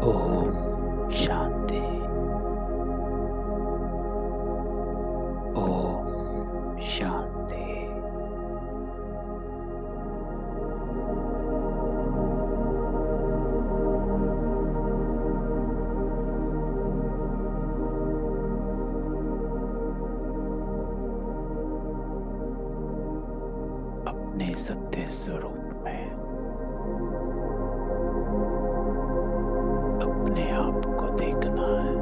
ओम शांति। ओम शांति। अपने सत्य स्वरूप में अपने आप को देखना है।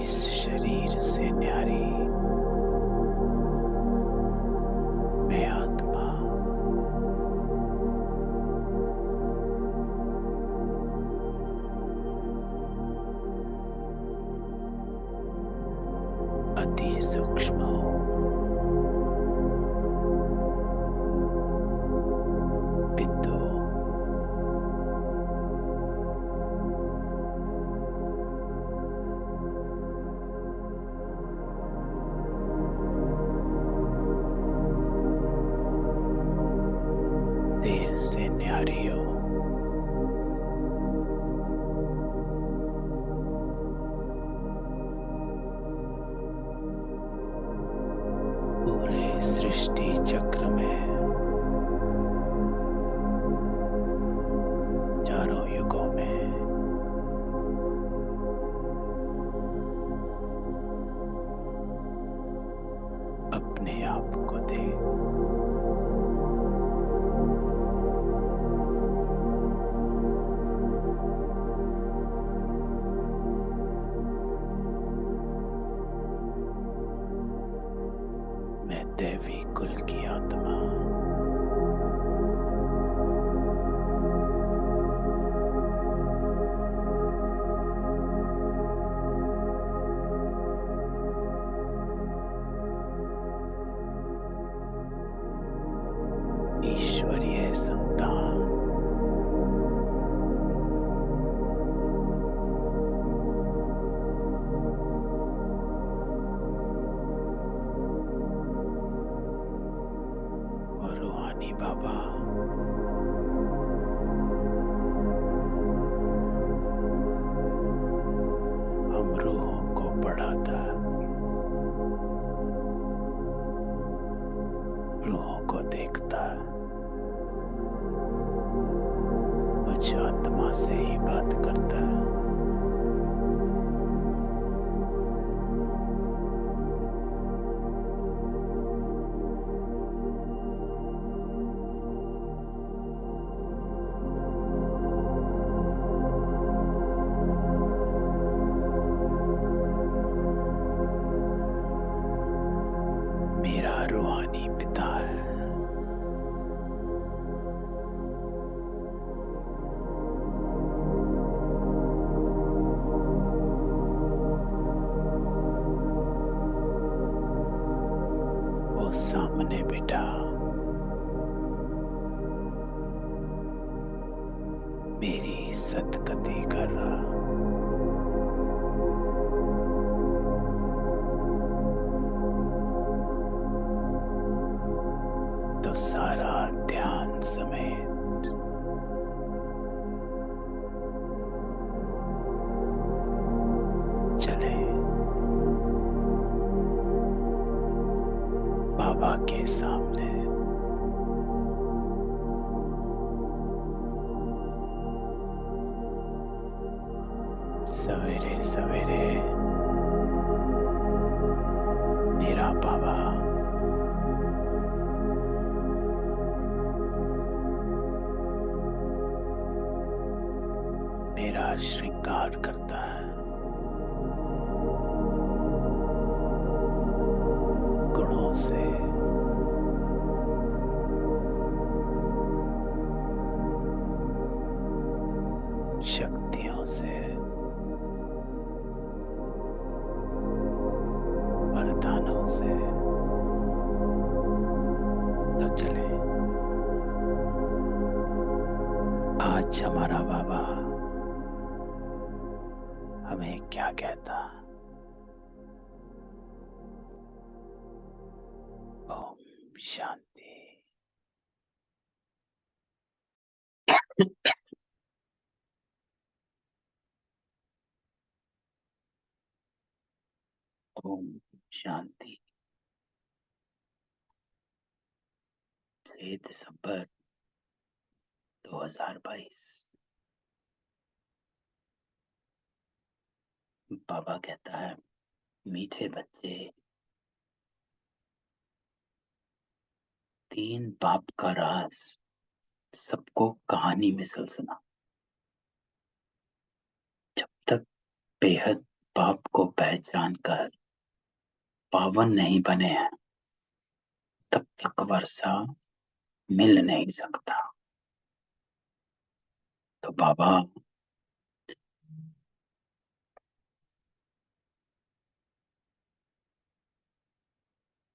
इस शरीर से न्यारी मैं आत्मा अति सूक्ष्म हूँ। बिंदु देह से न्यारी हो। पूरे सृष्टि चक्र में चारों युगों में अपने आप को देख। मैं दैवी कुल की आत्मा ईश्वरीय संतान और रूहानी बाबा हम रूहों को पढ़ाता, रूहों को देखता, मुझ आत्मा से ही बात करता। मेरा रूहानी पिता है। वो सामने बेटा मेरी सदगति कर रहा। तो सारा ध्यान समेत चले बाबा के सामने। सवेरे सवेरे मेरा बाबा मेरा श्रृंगार करता है। गुणों से शक्तियों से वरदानों से। तो चले आज हमारा बाबा हमें क्या कहता। ओम शांति। ओम शांति। 6 दिसंबर 2022। बाबा कहता है, मीठे बच्चे, 3 बाप का राज सबको कहानी में सुना। जब तक बेहद बाप को पहचान कर पावन नहीं बने हैं, तब तक वर्षा मिल नहीं सकता। तो बाबा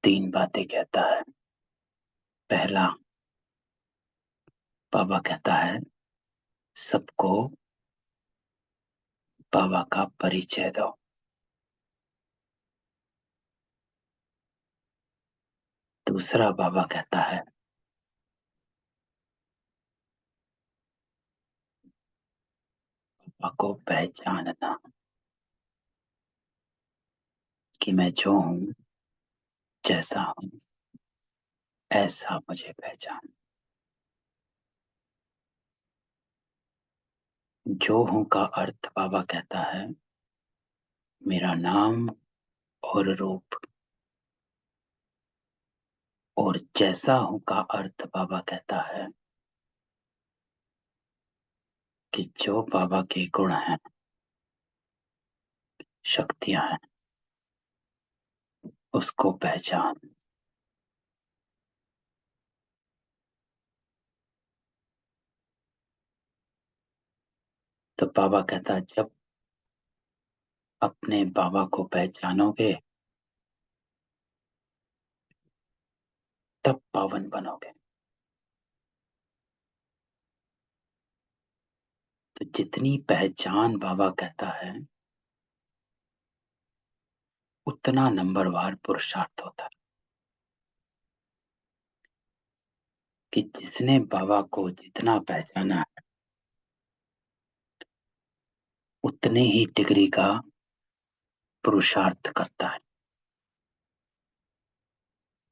3 बातें कहता है। पहला, बाबा कहता है, सबको बाबा का परिचय दो। दूसरा, बाबा कहता है, बाबा को पहचानना कि मैं जो हूँ, जैसा हूँ, ऐसा मुझे पहचान। जो हूँ का अर्थ बाबा कहता है, मेरा नाम और रूप। और जैसा हूँ का अर्थ बाबा कहता है कि जो बाबा के गुण हैं, शक्तियां हैं, उसको पहचान। तो बाबा कहता है, जब अपने बाबा को पहचानोगे, तब पावन बनोगे। तो जितनी पहचान बाबा कहता है, उतना नंबरवार पुरुषार्थ होता है। कि जिसने बाबा को जितना पहचाना है, उतने ही डिग्री का पुरुषार्थ करता है।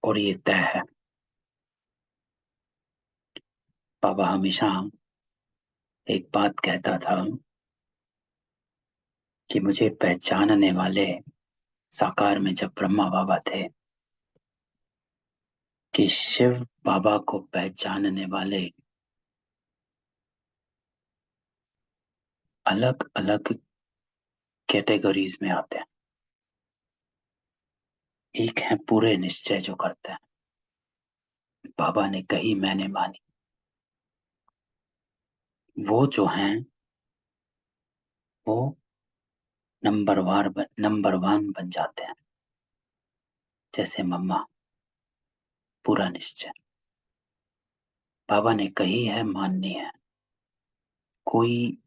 और ये तय है। बाबा हमेशा एक बात कहता था कि मुझे पहचानने वाले, साकार में जब ब्रह्मा बाबा थे, कि शिव बाबा को पहचानने वाले अलग अलग कैटेगरीज में आते हैं। एक है पूरे निश्चय जो करते हैं, बाबा ने कही मैंने मानी। वो जो हैं, वो नंबर 1 बन जाते हैं। जैसे मम्मा, पूरा निश्चय, बाबा ने कही है, माननी है। कोई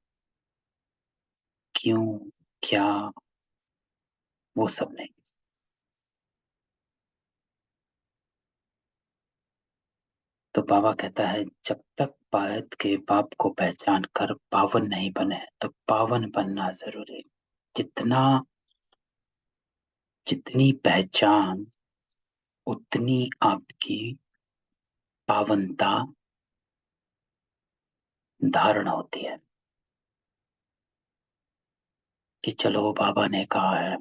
क्यों, क्या, वो सब नहीं। तो बाबा कहता है, जब तक पायत के बाप को पहचान कर पावन नहीं बने, तो पावन बनना जरूरी। जितना जितनी पहचान, उतनी आपकी पावनता धारण होती है। कि चलो बाबा ने कहा है,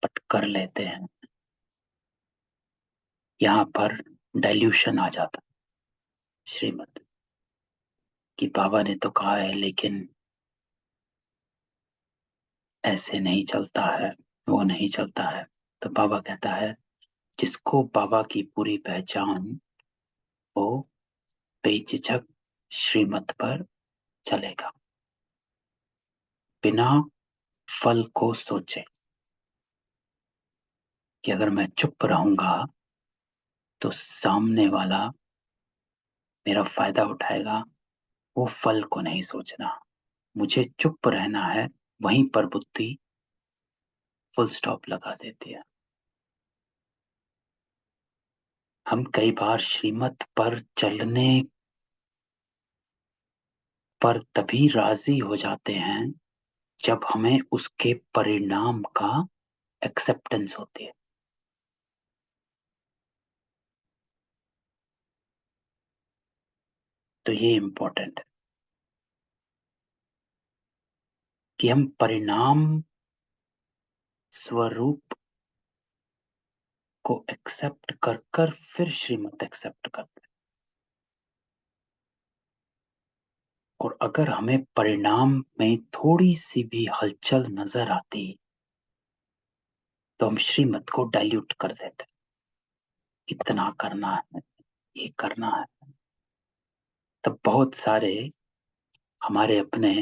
पट कर लेते हैं। यहाँ पर डाइल्यूशन आ जाता। श्रीमत कि बाबा ने तो कहा है, लेकिन ऐसे नहीं चलता है, वो नहीं चलता है। तो बाबा कहता है, जिसको बाबा की पूरी पहचान हो, बेझिझक श्रीमत पर चलेगा, बिना फल को सोचे। कि अगर मैं चुप रहूंगा, तो सामने वाला मेरा फायदा उठाएगा। वो फल को नहीं सोचना, मुझे चुप रहना है। वहीं पर बुद्धि फुल स्टॉप लगा देती है। हम कई बार श्रीमत पर चलने पर तभी राजी हो जाते हैं जब हमें उसके परिणाम का एक्सेप्टेंस होती है। तो ये इंपॉर्टेंट है कि हम परिणाम स्वरूप को एक्सेप्ट कर कर फिर श्रीमत एक्सेप्ट करते हैं। और अगर हमें परिणाम में थोड़ी सी भी हलचल नजर आती तो हम श्रीमत को डाइल्यूट कर देते। इतना करना है, ये करना है। तब बहुत सारे हमारे अपने,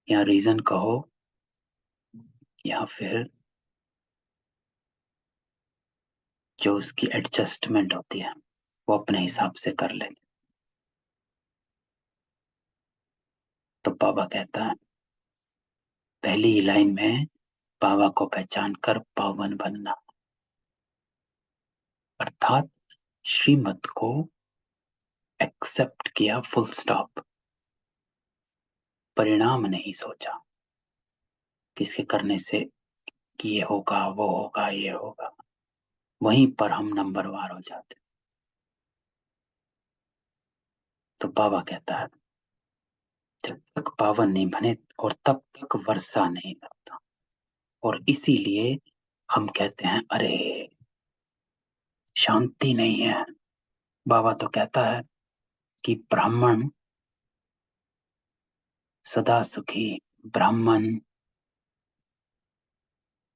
या रीजन कहो या फिर जो उसकी एडजस्टमेंट होती है, वो अपने हिसाब से कर लेते। तो बाबा कहता है पहली लाइन में, बाबा को पहचान कर पावन बनना, अर्थात श्रीमत को एक्सेप्ट किया, फुल स्टॉप। परिणाम नहीं सोचा किसके करने से कि ये होगा, वो होगा, ये होगा। वहीं पर हम नंबरवार हो जाते। तो बाबा कहता है जब तक पावन नहीं बने और तब तक वर्षा नहीं लगता। और इसीलिए हम कहते हैं अरे शांति नहीं है। बाबा तो कहता है कि ब्राह्मण सदा सुखी, ब्राह्मण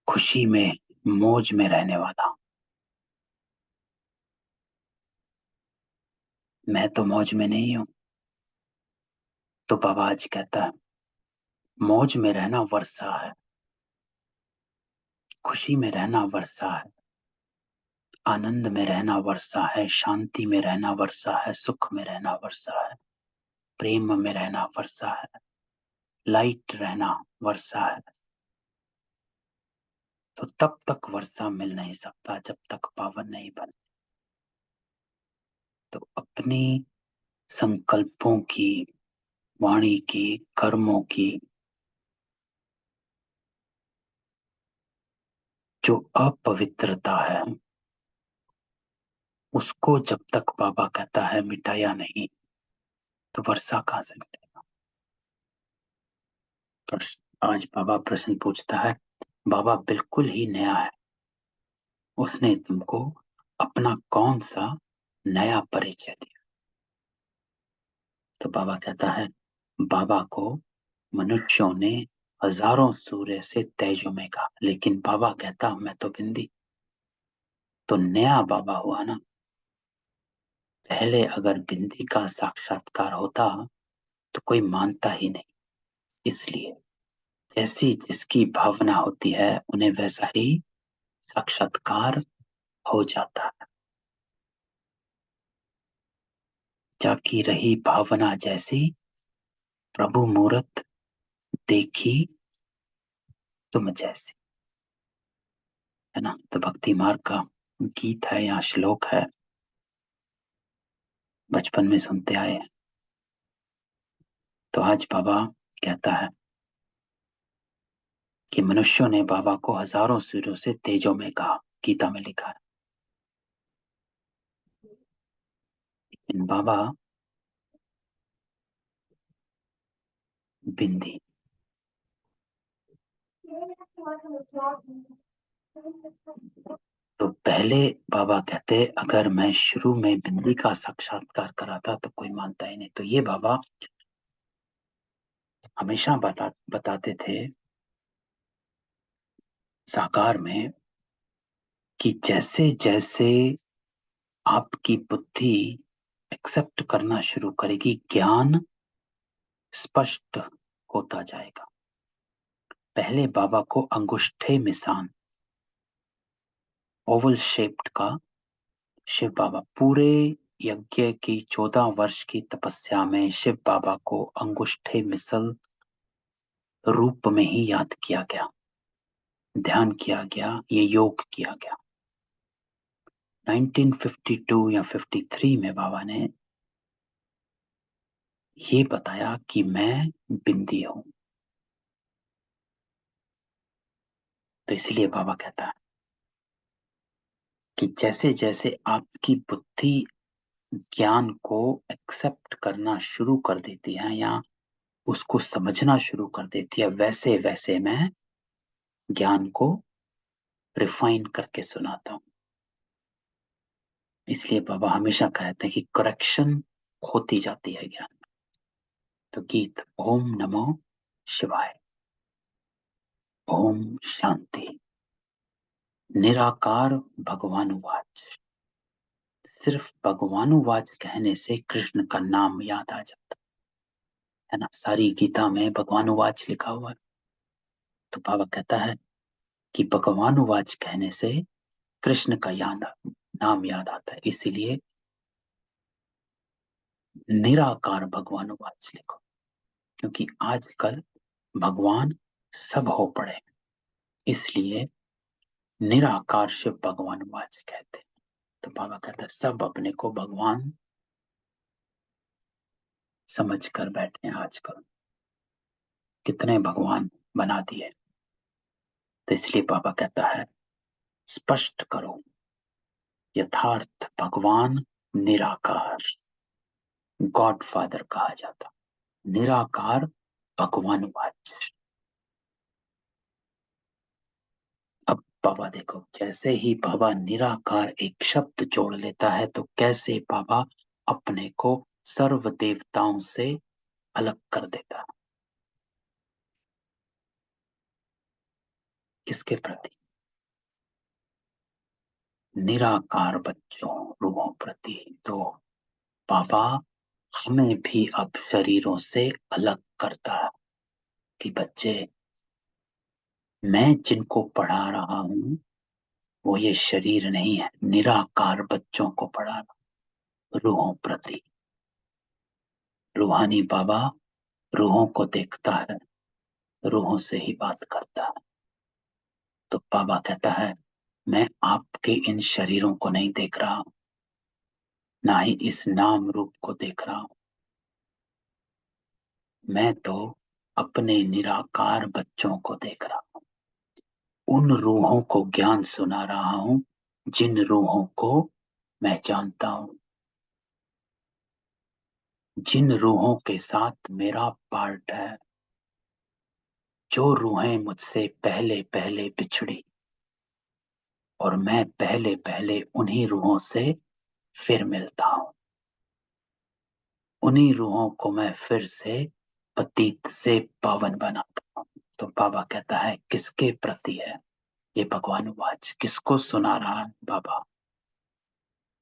खुशी में, मौज में रहने वाला। मैं तो मौज में नहीं हूं। तो बाबा आज कहता है मौज में रहना वर्षा है, खुशी में रहना वर्षा है, आनंद में रहना वर्षा है, शांति में रहना वर्षा है, सुख में रहना वर्षा है, प्रेम में रहना वर्षा है, लाइट रहना वर्षा है। तो तब तक वर्षा मिल नहीं सकता जब तक पावन नहीं बने। तो अपनी संकल्पों की, वाणी की, कर्मों की जो अपवित्रता है, उसको जब तक बाबा कहता है मिटाया नहीं, तो वर्षा कहां से मिलेगा। आज बाबा प्रश्न पूछता है, बाबा बिल्कुल ही नया है, उसने तुमको अपना कौन सा नया परिचय दिया। तो बाबा कहता है बाबा को मनुष्यों ने हजारों सूर्य से तेजों में कहा, लेकिन बाबा कहता मैं तो बिंदी। तो नया बाबा हुआ ना। पहले अगर बिंदी का साक्षात्कार होता तो कोई मानता ही नहीं। इसलिए जैसी जिसकी भावना होती है उन्हें वैसा ही साक्षात्कार हो जाता है। जाकी रही भावना जैसी, प्रभु मूरत देखी तुम जैसी। है ना। तो भक्ति मार्ग का गीत है या श्लोक है, बचपन में सुनते आए हैं। तो आज बाबा कहता है कि मनुष्यों ने बाबा को हजारों सूर्यों से तेजों में कहा, गीता में लिखा है। लेकिन बाबा बिंदी। तो पहले बाबा कहते अगर मैं शुरू में बिंदी का साक्षात्कार कराता तो कोई मानता ही नहीं। तो ये बाबा हमेशा बताते थे साकार में कि जैसे जैसे आपकी बुद्धि एक्सेप्ट करना शुरू करेगी, ज्ञान स्पष्ट होता जाएगा। पहले बाबा को अंगुष्ठे मिसान, ओवल शेप्ड का शिव बाबा, पूरे यज्ञ की 14 वर्ष की तपस्या में शिव बाबा को अंगुष्ठे मिसल रूप में ही याद किया गया, ध्यान किया गया, ये योग किया गया। 1952 या 53 में बाबा ने ये बताया कि मैं बिंदी हूं। तो इसलिए बाबा कहता है कि जैसे जैसे आपकी बुद्धि ज्ञान को एक्सेप्ट करना शुरू कर देती है या उसको समझना शुरू कर देती है, वैसे वैसे मैं ज्ञान को रिफाइन करके सुनाता हूं। इसलिए बाबा हमेशा कहते हैं कि करेक्शन होती जाती है ज्ञान। तो गीत ओम नमो शिवाय। ओम शांति। निराकार भगवानुवाच। सिर्फ भगवानुवाच कहने से कृष्ण का नाम याद आ जाता है ना। सारी गीता में भगवानुवाच लिखा हुआ है। तो बाबा कहता है कि भगवानुवाच कहने से कृष्ण का नाम याद आता है। इसीलिए निराकार भगवानुवाच लिखो, क्योंकि आजकल भगवान सब हो पड़े, इसलिए निराकार शिव भगवानुवाच कहते हैं। तो बाबा कहता है सब अपने को भगवान समझ कर बैठे हैं। आजकल कितने भगवान बना दिए। तो इसलिए बाबा कहता है स्पष्ट करो यथार्थ भगवान निराकार, गॉड फादर कहा जाता, निराकार भगवानुवाच। अब बाबा देखो, जैसे ही बाबा निराकार एक शब्द जोड़ लेता है तो कैसे बाबा अपने को सर्व देवताओं से अलग कर देता है। किसके प्रति? निराकार बच्चों रूहों प्रति। तो बाबा हमें भी अब शरीरों से अलग करता है कि बच्चे, मैं जिनको पढ़ा रहा हूं वो ये शरीर नहीं है, निराकार बच्चों को पढ़ा रहा, रूहों प्रति। रूहानी बाबा रूहों को देखता है, रूहों से ही बात करता है। तो बाबा कहता है मैं आपके इन शरीरों को नहीं देख रहा, ना ही इस नाम रूप को देख रहा हूं, मैं तो अपने निराकार बच्चों को देख रहा हूं। उन रूहों को ज्ञान सुना रहा हूं जिन रूहों को मैं जानता हूं, जिन रूहों के साथ मेरा पार्ट है, जो रूहें मुझसे पहले पहले बिछड़ी और मैं पहले पहले उन्हीं रूहों से फिर मिलता हूं। उन्हीं रूहों को मैं फिर से पतित से पावन बनाता हूं। तो बाबा कहता है किसके प्रति है ये भगवानुवाच, किसको सुना रहा है बाबा?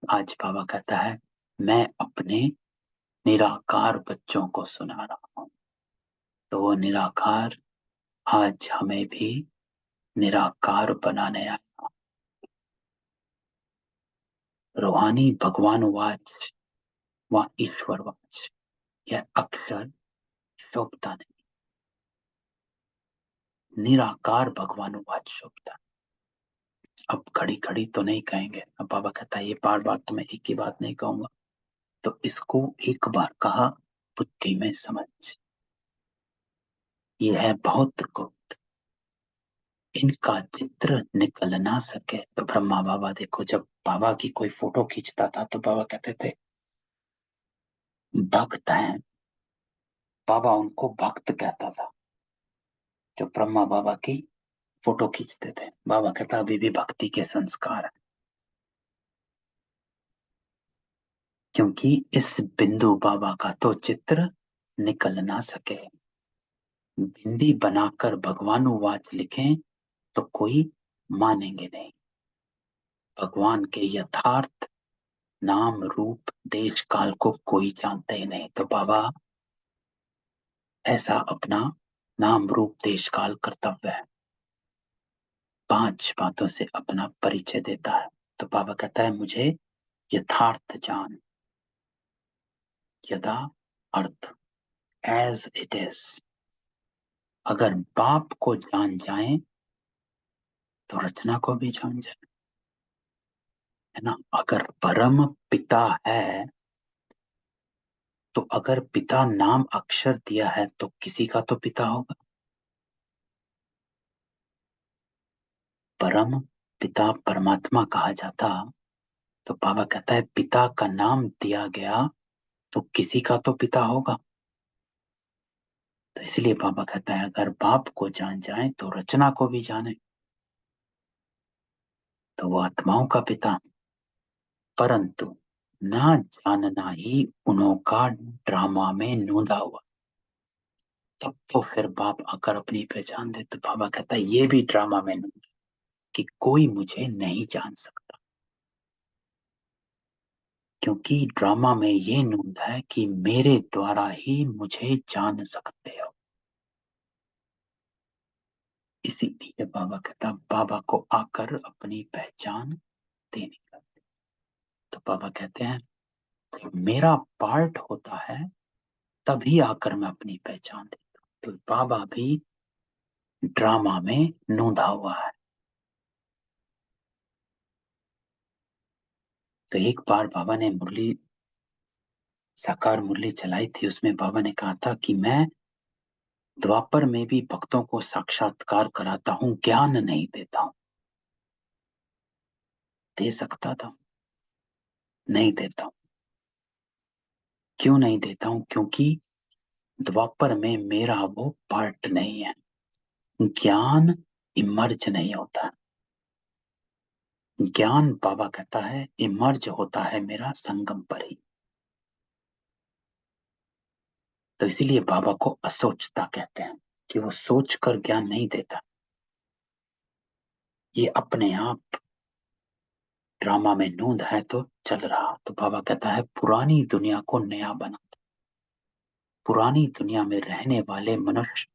आज बाबा कहता है मैं अपने निराकार बच्चों को सुना रहा हूं। तो वो निराकार आज हमें भी निराकार बनाने आया। रूहानी भगवानुवाच व ईश्वरवाच, यह अक्षर शोभता नहीं, निराकार भगवानुवाच शोभता। अब खड़ी खड़ी तो नहीं कहेंगे। अब बाबा कहता है ये बार बार तो मैं एक ही बात नहीं कहूंगा, तो इसको एक बार कहा बुद्धि में समझ। ये है बहुत गुप्त, इनका चित्र निकल ना सके। तो ब्रह्मा बाबा देखो, जब बाबा की कोई फोटो खींचता था तो बाबा कहते थे भक्त हैं, बाबा उनको भक्त कहता था। जो ब्रह्मा बाबा की फोटो खींचते थे, बाबा कहता अभी भी भक्ति के संस्कार है, क्योंकि इस बिंदु बाबा का तो चित्र निकल ना सके। बिंदी बनाकर भगवानुवाच लिखें तो कोई मानेंगे नहीं। भगवान के यथार्थ नाम रूप देश काल को कोई जानते ही नहीं। तो बाबा ऐसा अपना नाम रूप देश काल कर्तव्य है, 5 बातों से अपना परिचय देता है। तो बाबा कहता है मुझे यथार्थ जान, यदा अर्थ, एज इट इज। अगर बाप को जान जाए तो रचना को भी जान जाए। है ना। अगर परम पिता है तो अगर पिता नाम अक्षर दिया है तो किसी का तो पिता होगा। परम पिता परमात्मा कहा जाता तो बाबा कहता है पिता का नाम दिया गया तो किसी का तो पिता होगा। तो इसलिए बाबा कहता है अगर बाप को जान जाए तो रचना को भी जाने, तो वो आत्माओं का पिता। परंतु ना जानना ही उनका ड्रामा में नोंदा हुआ। तब तो फिर बाप अगर अपनी पहचान दे तो बाबा कहता है ये भी ड्रामा में नोंदा कि कोई मुझे नहीं जान सकता, क्योंकि ड्रामा में ये नोंद है कि मेरे द्वारा ही मुझे जान सकते हो। इसीलिए बाबा कहता बाबा को आकर अपनी पहचान देनी का। तो बाबा कहते हैं कि मेरा पार्ट होता है तभी आकर मैं अपनी पहचान देता हूं। तो बाबा भी ड्रामा में नोंदा हुआ है। तो एक बार बाबा ने मुरली, साकार मुरली चलाई थी, उसमें बाबा ने कहा था कि मैं द्वापर में भी भक्तों को साक्षात्कार कराता हूं, ज्ञान नहीं देता हूं। दे सकता था, नहीं देता हूं। क्यों नहीं देता हूं? क्योंकि द्वापर में मेरा वो पार्ट नहीं है। ज्ञान इमर्ज नहीं होता। ज्ञान बाबा कहता है इमर्ज होता है मेरा संगम पर ही। तो इसीलिए बाबा को असोचता कहते हैं कि वो सोच कर ज्ञान नहीं देता, ये अपने आप ड्रामा में नूंद है तो चल रहा। तो बाबा कहता है पुरानी दुनिया को नया बनाता। पुरानी दुनिया में रहने वाले मनुष्य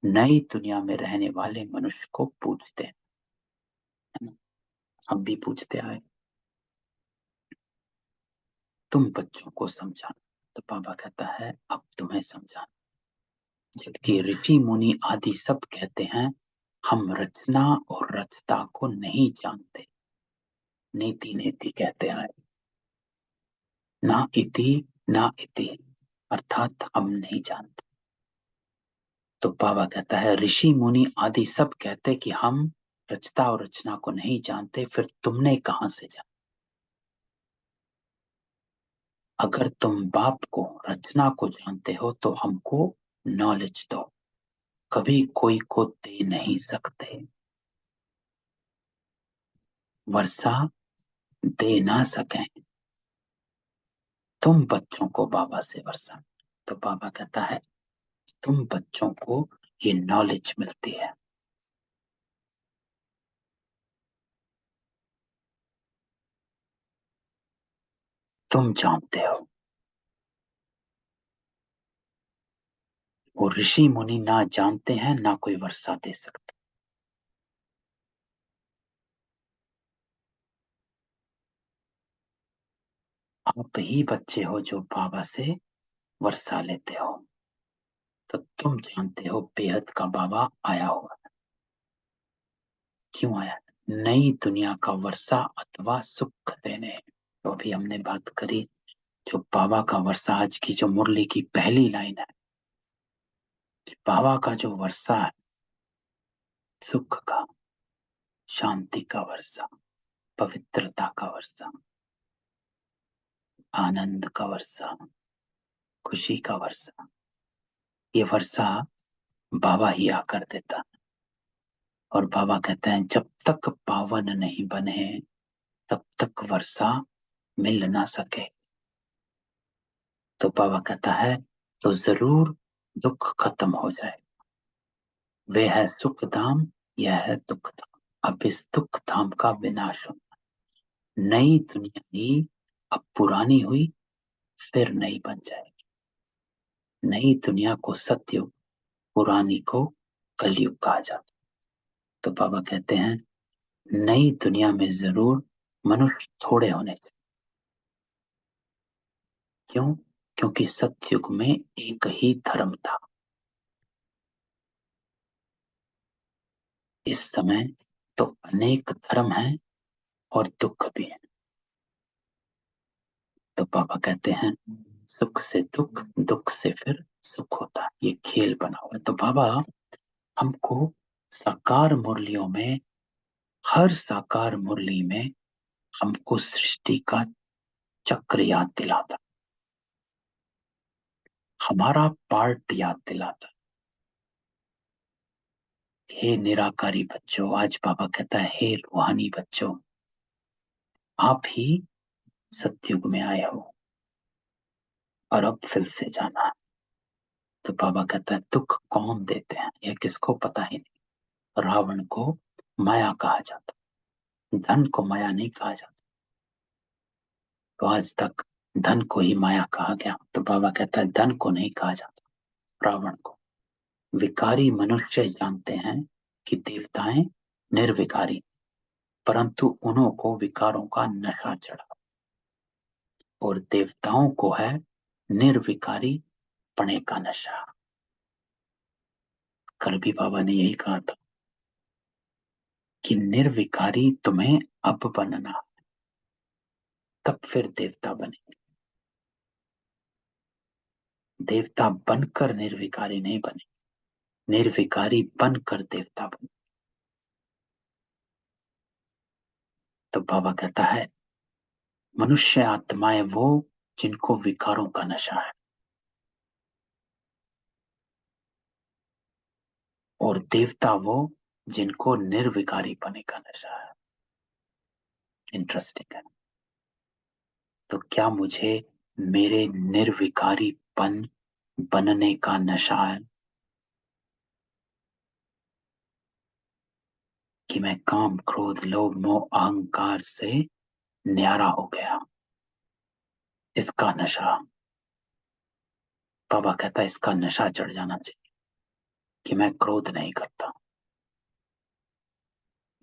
नई दुनिया में रहने वाले मनुष्य को पूजते हैं, है ना। हम भी पूछते आए, तुम बच्चों को समझाना। तो बाबा कहता है अब तुम्हें समझाना। जबकि ऋषि मुनि आदि सब कहते हैं हम रचना और रचता को नहीं जानते। नीति नीति कहते हैं, ना इति ना इति, अर्थात हम नहीं जानते। तो बाबा कहता है ऋषि मुनि आदि सब कहते कि हम रचता और रचना को नहीं जानते, फिर तुमने कहां से जाना? अगर तुम बाप को रचना को जानते हो तो हमको नॉलेज दो। कभी कोई को दे नहीं सकते, वर्षा दे ना सके। तुम बच्चों को बाबा से वर्षा। तो बाबा कहता है तुम बच्चों को ये नॉलेज मिलती है। तुम जानते हो, वो ऋषि मुनि ना जानते हैं ना कोई वर्षा दे सकता। आप ही बच्चे हो जो बाबा से वर्षा लेते हो। तो तुम जानते हो बेहद का बाबा आया हुआ। क्यों आया? नई दुनिया का वर्षा अथवा सुख देने। तो अभी हमने बात करी जो बाबा का वर्षा, आज की जो मुरली की पहली लाइन है कि बाबा का जो वर्षा है सुख का, शांति का वर्षा, पवित्रता का वर्षा, आनंद का वर्षा, खुशी का वर्षा, ये वर्षा बाबा ही आकर देता। और बाबा कहते हैं जब तक पावन नहीं बने तब तक वर्षा मिल ना सके। तो बाबा कहता है तो जरूर दुख खत्म हो जाए। वे है सुख धाम, यह है दुख धाम। अब इस दुख धाम का विनाश होना। नई दुनिया ही अब पुरानी हुई फिर नई बन जाएगी। नई दुनिया को सतयुग, पुरानी को कलयुग कहा जाता। तो बाबा कहते हैं नई दुनिया में जरूर मनुष्य थोड़े होने चाहिए। क्यों? क्योंकि सतयुग में एक ही धर्म था। इस समय तो अनेक धर्म हैं और दुख भी है। तो पापा कहते हैं सुख से दुख, दुख से फिर सुख होता है, ये खेल बना हुआ है। तो बाबा हमको साकार मुरलियों में, हर साकार मुरली में हमको सृष्टि का चक्र याद दिलाता, हमारा पार्ट याद दिलाता। हे निराकारी बच्चों, आज बाबा कहता है हे रूहानी बच्चों, आप ही सतयुग में आए हो और अब फिर से जाना है। तो बाबा कहता है दुख कौन देते हैं यह किसको पता ही नहीं। रावण को माया कहा जाता, धन को माया नहीं कहा जाता। तो आज तक धन को ही माया कहा गया। तो बाबा कहता है धन को नहीं कहा जाता, रावण को। विकारी मनुष्य जानते हैं कि देवताएं निर्विकारी, परंतु उन्हों को विकारों का नशा चढ़ा, और देवताओं को है निर्विकारी पने का नशा। कल भी बाबा ने यही कहा था कि निर्विकारी तुम्हें अब बनना, तब फिर देवता बनेंगे। देवता बनकर निर्विकारी नहीं बने, निर्विकारी बनकर देवता बने। तो बाबा कहता है मनुष्य आत्माएं वो जिनको विकारों का नशा है, और देवता वो जिनको निर्विकारी पने का नशा है। इंटरेस्टिंग है। तो क्या मुझे मेरे निर्विकारीपन बनने का नशा है कि मैं काम क्रोध लोभ मोह अहंकार से न्यारा हो गया? इसका नशा, बाबा कहता है इसका नशा चढ़ जाना चाहिए कि मैं क्रोध नहीं करता,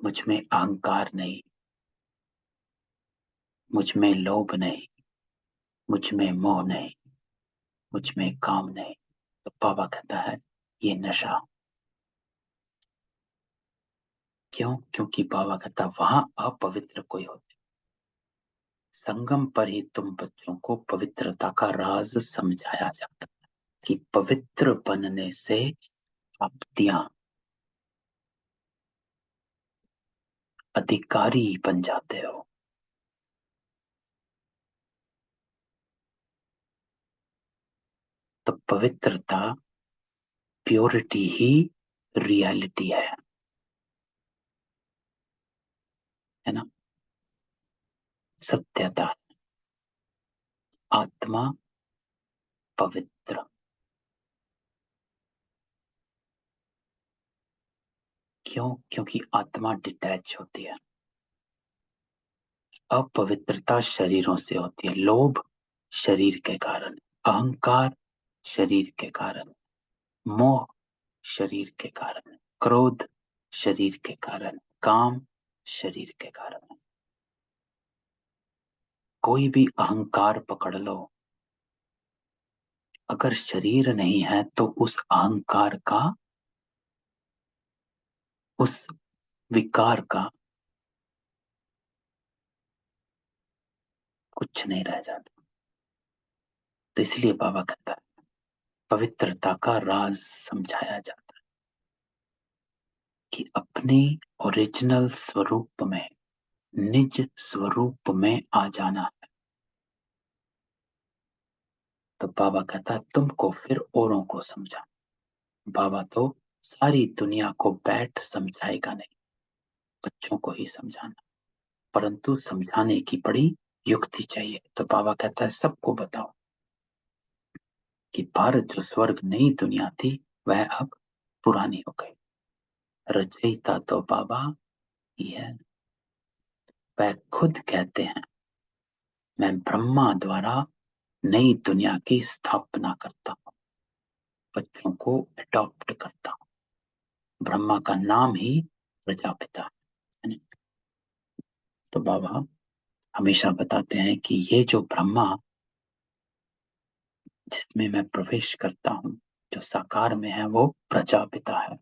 मुझ में अहंकार नहीं, मुझ में लोभ नहीं, मुझ में मोह नहीं, मुझ में काम नहीं। तो बाबा कहता है ये नशा। क्यों? क्योंकि बाबा कहता है वहां अपवित्र कोई होते, संगम पर ही तुम बच्चों को पवित्रता का राज समझाया जाता है कि पवित्र बनने से प्राप्तियां, अधिकारी बन जाते हो। तो पवित्रता, प्योरिटी ही रियलिटी है ना? सत्यता, आत्मा पवित्र। क्यों? क्योंकि आत्मा डिटैच होती है। अपवित्रता शरीरों से होती है, लोभ शरीर के कारण, अहंकार शरीर के कारण, मोह शरीर के कारण, क्रोध शरीर के कारण, काम शरीर के कारण। कोई भी अहंकार पकड़ लो, अगर शरीर नहीं है तो उस अहंकार का, उस विकार का कुछ नहीं रह जाता। तो इसलिए बाबा कहता है पवित्रता का राज समझाया जाता है कि अपने ओरिजिनल स्वरूप में, निज स्वरूप में आ जाना है। तो बाबा कहता है तुमको फिर औरों को समझा। बाबा तो सारी दुनिया को बैठ समझाएगा नहीं, बच्चों को ही समझाना, परंतु समझाने की बड़ी युक्ति चाहिए। तो बाबा कहता है सबको बताओ कि भारत जो स्वर्ग नई दुनिया थी वह अब पुरानी हो गई। रचयिता तो बाबा ही है। वह खुद कहते हैं मैं ब्रह्मा द्वारा नई दुनिया की स्थापना करता हूँ, बच्चों को अडॉप्ट करता हूँ। ब्रह्मा का नाम ही प्रजापिता है। तो बाबा हमेशा बताते हैं कि ये जो ब्रह्मा जिसमें मैं प्रवेश करता हूँ, जो साकार में है, वो प्रजापिता है,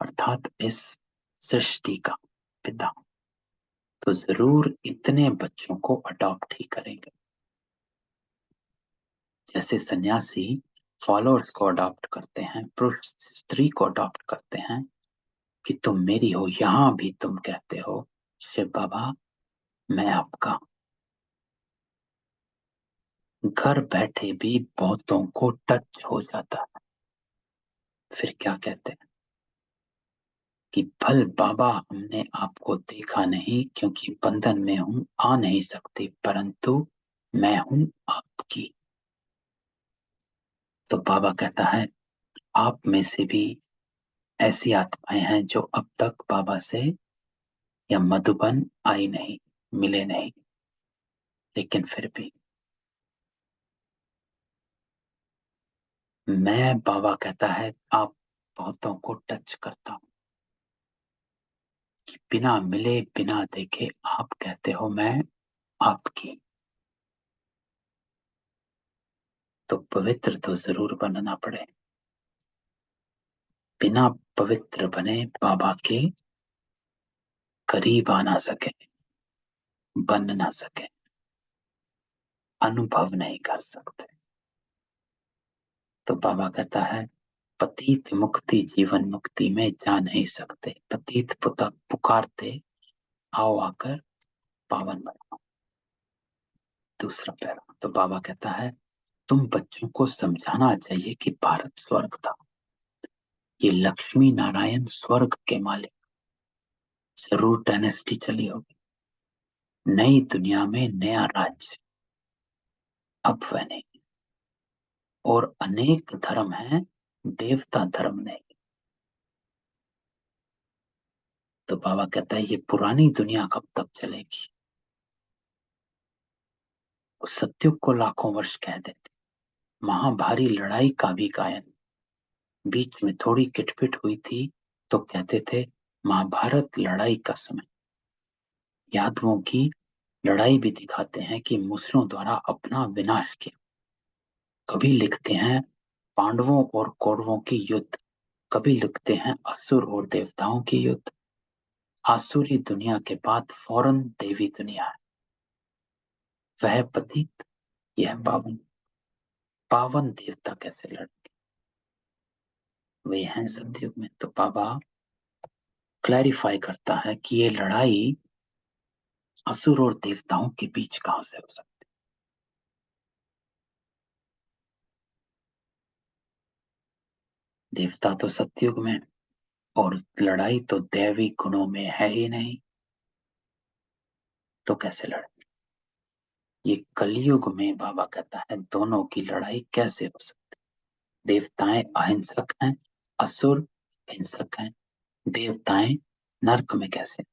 अर्थात इस सृष्टि का पिता। तो जरूर इतने बच्चों को अडॉप्ट ही करेंगे, जैसे सन्यासी फॉलोअर्स को अडॉप्ट करते हैं, पुरुष स्त्री को अडॉप्ट करते हैं कि तुम मेरी हो। यहां भी तुम कहते हो शिव बाबा मैं आपका। घर बैठे भी बहुतों को टच हो जाता है। फिर क्या कहते हैं कि भल बाबा हमने आपको देखा नहीं क्योंकि बंधन में हूं, आ नहीं सकती, परंतु मैं हूं आपकी। तो बाबा कहता है आप में से भी ऐसी आत्माएं हैं जो अब तक बाबा से या मधुबन आई नहीं, मिले नहीं, लेकिन फिर भी मैं, बाबा कहता है, आप बहुतों को टच करता हूं कि बिना मिले बिना देखे आप कहते हो मैं आपकी। तो पवित्र तो जरूर बनना पड़े। बिना पवित्र बने बाबा के करीब आ ना सके, बन ना सके, अनुभव नहीं कर सकते। तो बाबा कहता है पतित मुक्ति जीवन मुक्ति में जा नहीं सकते, पतित पुता पुकारते आओ आकर पावन बनाओ। दूसरा पैरा तो बाबा कहता है तुम बच्चों को समझाना चाहिए कि भारत स्वर्ग था, ये लक्ष्मी नारायण स्वर्ग के मालिक, जरूर डायनेस्टी चली होगी, नई दुनिया में नया राज्य, अब वह नहीं, और अनेक धर्म हैं, देवता धर्म नहीं। तो बाबा कहता है ये पुरानी दुनिया कब तक चलेगी। वो सत्युग को लाखों वर्ष कह देते, महाभारी लड़ाई का भी गायन, बीच में थोड़ी किटपिट हुई थी तो कहते थे महाभारत लड़ाई का समय। यादवों की लड़ाई भी दिखाते हैं कि मुसलों द्वारा अपना विनाश किया। कभी लिखते हैं पांडवों और कौरवों की युद्ध, कभी लिखते हैं असुर और देवताओं की युद्ध। आसुरी दुनिया के बाद फौरन देवी दुनिया है, वह पतित यह पावन। पावन देवता कैसे लड़ते, वे हैं सतयुग में। तो बाबा क्लैरिफाई करता है कि ये लड़ाई असुर और देवताओं के बीच कहां से हो सकती। देवता तो सतयुग में, और लड़ाई तो दैवी गुणों में है ही नहीं, तो कैसे लड़े। ये कलयुग में बाबा कहता है दोनों की लड़ाई कैसे हो सकती। देवताएं अहिंसक हैं, असुर हिंसक हैं, देवताएं नरक में कैसे।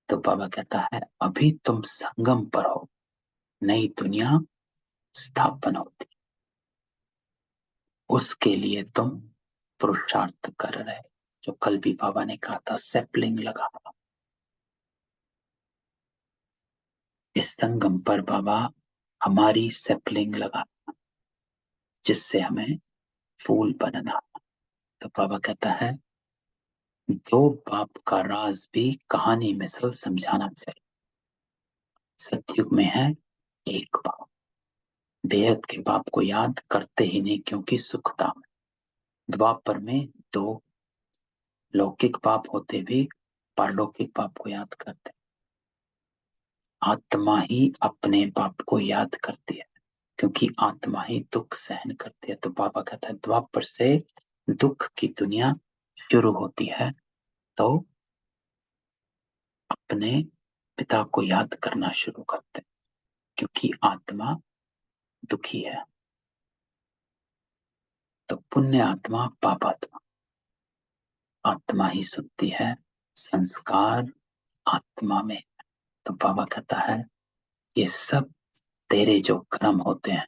तो बाबा कहता है अभी तुम संगम पर हो, नई दुनिया स्थापन होती, उसके लिए तुम पुरुषार्थ कर रहे। जो कल भी बाबा ने कहा था सैपलिंग लगा, इस संगम पर बाबा हमारी सैपलिंग लगा, जिससे हमें फूल बनना। तो बाबा कहता है दो बाप का राज भी कहानी में से समझाना चाहिए। सतयुग में है एक बाप, बेहद के बाप को याद करते ही नहीं क्योंकि सुखता में। द्वापर में दो लौकिक बाप होते भी पारलौकिक बाप को याद करते। आत्मा ही अपने बाप को याद करती है क्योंकि आत्मा ही दुख सहन करती है। तो बाबा कहता है द्वापर से दुख की दुनिया शुरू होती है, तो अपने पिता को याद करना शुरू करते हैं क्योंकि आत्मा दुखी है। तो पुण्य आत्मा पाप आत्मा, आत्मा ही सुनती है, संस्कार आत्मा में। तो बाबा कहता है ये सब तेरे जो कर्म होते हैं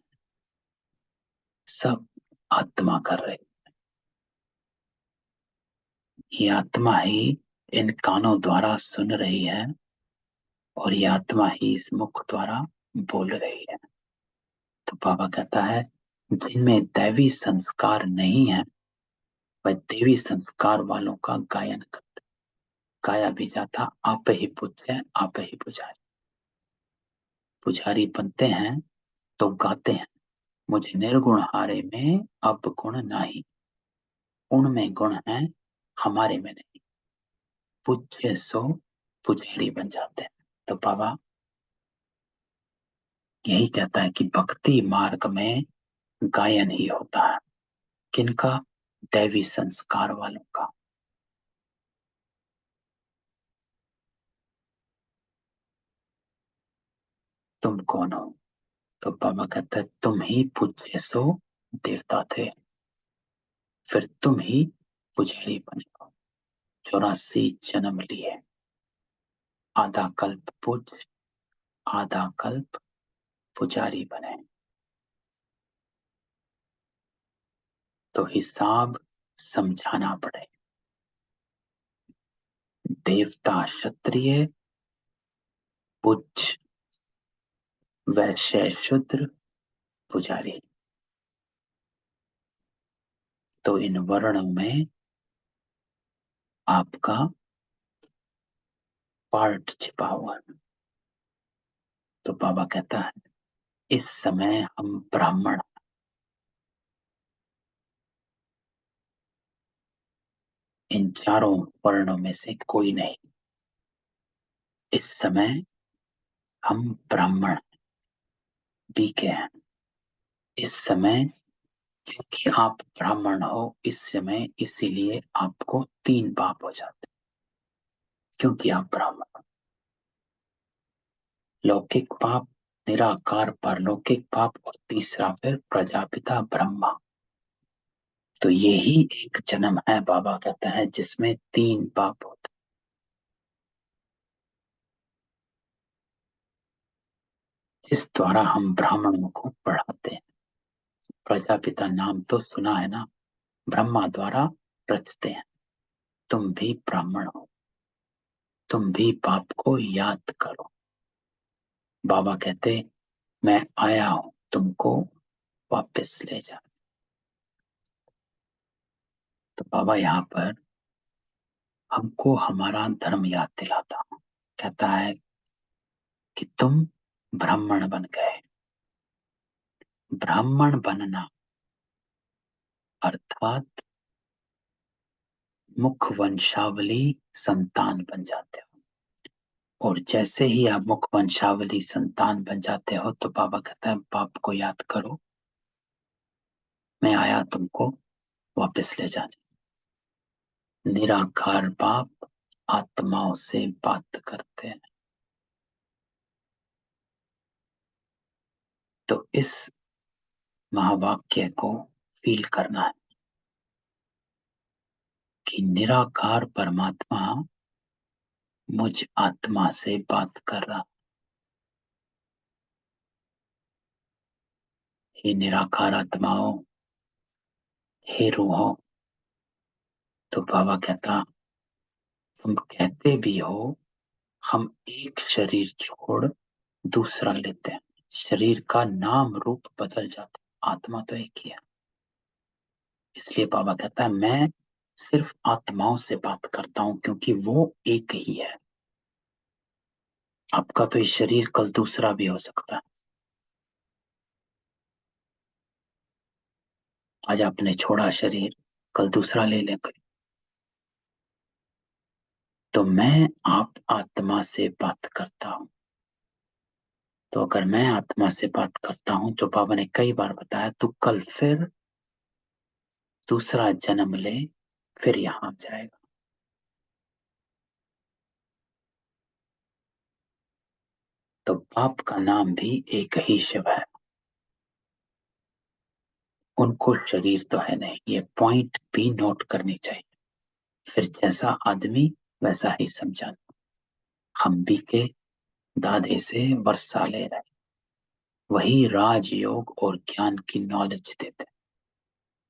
सब आत्मा कर रही, ये आत्मा ही इन कानों द्वारा सुन रही है और ये आत्मा ही इस मुख द्वारा बोल रही है। तो बाबा कहता है जिनमें दैवी संस्कार नहीं है वह देवी संस्कार वालों का गायन करते। गाया भी जाता, आप ही पूज्य आप ही पुजारी। पुजारी बनते हैं तो गाते हैं, मुझे निर्गुण हारे में अब गुण नाही, उनमें गुण है हमारे में नहीं। पूज्य सो पुजारी बन जाते हैं। तो बाबा यही कहता है कि भक्ति मार्ग में गायन ही होता है। किनका? दैवी संस्कार वालों का। तुम कौन हो? तो बाबा कहता है तुम ही पूज्य सो देवता थे, फिर तुम ही पुजारी बने हो। 84 जन्म लिए, आधा कल्प पूज्य, आधा कल्प पुजारी बने। तो हिसाब समझाना पड़े। देवता क्षत्रिय, पूज्य वैश्य शूद्र पुजारी। तो इन वर्णों में आपका पार्ट छिपा हुआ है। तो बाबा कहता है इस समय हम ब्राह्मण, इन चारों वर्णों में से कोई नहीं। इस समय हम ब्राह्मण बीके हैं। इस समय क्योंकि आप ब्राह्मण हो इस समय, इसीलिए आपको 3 पाप हो जाते, क्योंकि आप ब्राह्मण हो। लौकिक पाप, निराकार पारलौकिक पाप, और तीसरा फिर प्रजापिता ब्रह्मा। तो यही एक जन्म है, बाबा कहता है, जिसमें 3 पाप होते। जिस द्वारा हम ब्राह्मणों को पढ़ाते हैं। प्रजापिता नाम तो सुना है ना, ब्रह्मा द्वारा रचते हैं। तुम भी ब्राह्मण हो, तुम भी पाप को याद करो। बाबा कहते मैं आया हूं तुमको वापस ले जा। तो बाबा यहाँ पर हमको हमारा धर्म याद दिलाता हूं। कहता है कि तुम ब्राह्मण बन गए। ब्राह्मण बनना अर्थात मुख वंशावली संतान बन जाते हो। और जैसे ही आप मुख वंशावली संतान बन जाते हो तो बाबा कहता है पाप को याद करो, मैं आया तुमको वापस ले जाने। निराकार बाप आत्माओं से बात करते हैं। तो इस महावाक्य को फील करना है कि निराकार परमात्मा मुझ आत्मा से बात कर रहा। हे निराकार आत्माओं, हे रूहों। तो बाबा कहता तुम कहते भी हो हम एक शरीर छोड़ दूसरा लेते हैं, शरीर का नाम रूप बदल जाता है, आत्मा तो एक ही है। इसलिए बाबा कहता है मैं सिर्फ आत्माओं से बात करता हूं, क्योंकि वो एक ही है। आपका तो ये शरीर कल दूसरा भी हो सकता है। आज आपने छोड़ा शरीर, कल दूसरा ले लेंगे। तो मैं आप आत्मा से बात करता हूं। तो अगर मैं आत्मा से बात करता हूं तो बाबा ने कई बार बताया तू कल फिर दूसरा जन्म ले, फिर यहां जाएगा। तो बाप का नाम भी एक ही शिव है। उनको शरीर तो है नहीं, ये पॉइंट भी नोट करनी चाहिए। फिर जैसा आदमी वैसा ही समझाना। हम भी के दादे से वर्षा ले रहे, वही राजयोग और ज्ञान की नॉलेज देते।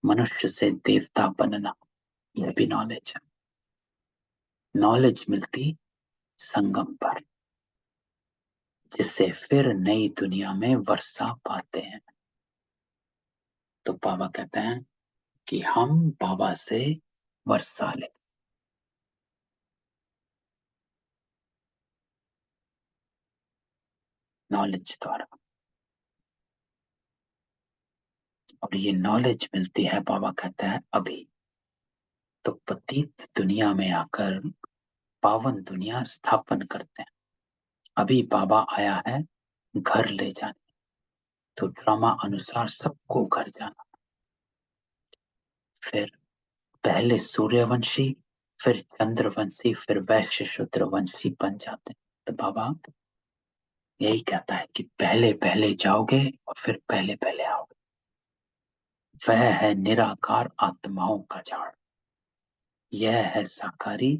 मनुष्य से देवता बनना, यह भी नॉलेज है। नॉलेज मिलती संगम पर, जिससे फिर नई दुनिया में वर्षा पाते हैं। तो बाबा कहते हैं कि हम बाबा से वर्षा ले। नॉलेज द्वारा। और ये नॉलेज मिलती है, बाबा कहता है, अभी। तो पतित दुनिया में आकर पावन दुनिया स्थापन करते हैं। अभी बाबा आया है घर ले जाने। तो ड्रामा अनुसार सबको घर जाना। फिर पहले सूर्यवंशी, फिर चंद्रवंशी, फिर वैश्य शूद्रवंशी बन जाते हैं। तो बाबा यही कहता है कि पहले पहले जाओगे और फिर पहले पहले आओगे। वह है निराकार आत्माओं का झाड़, यह है साकारी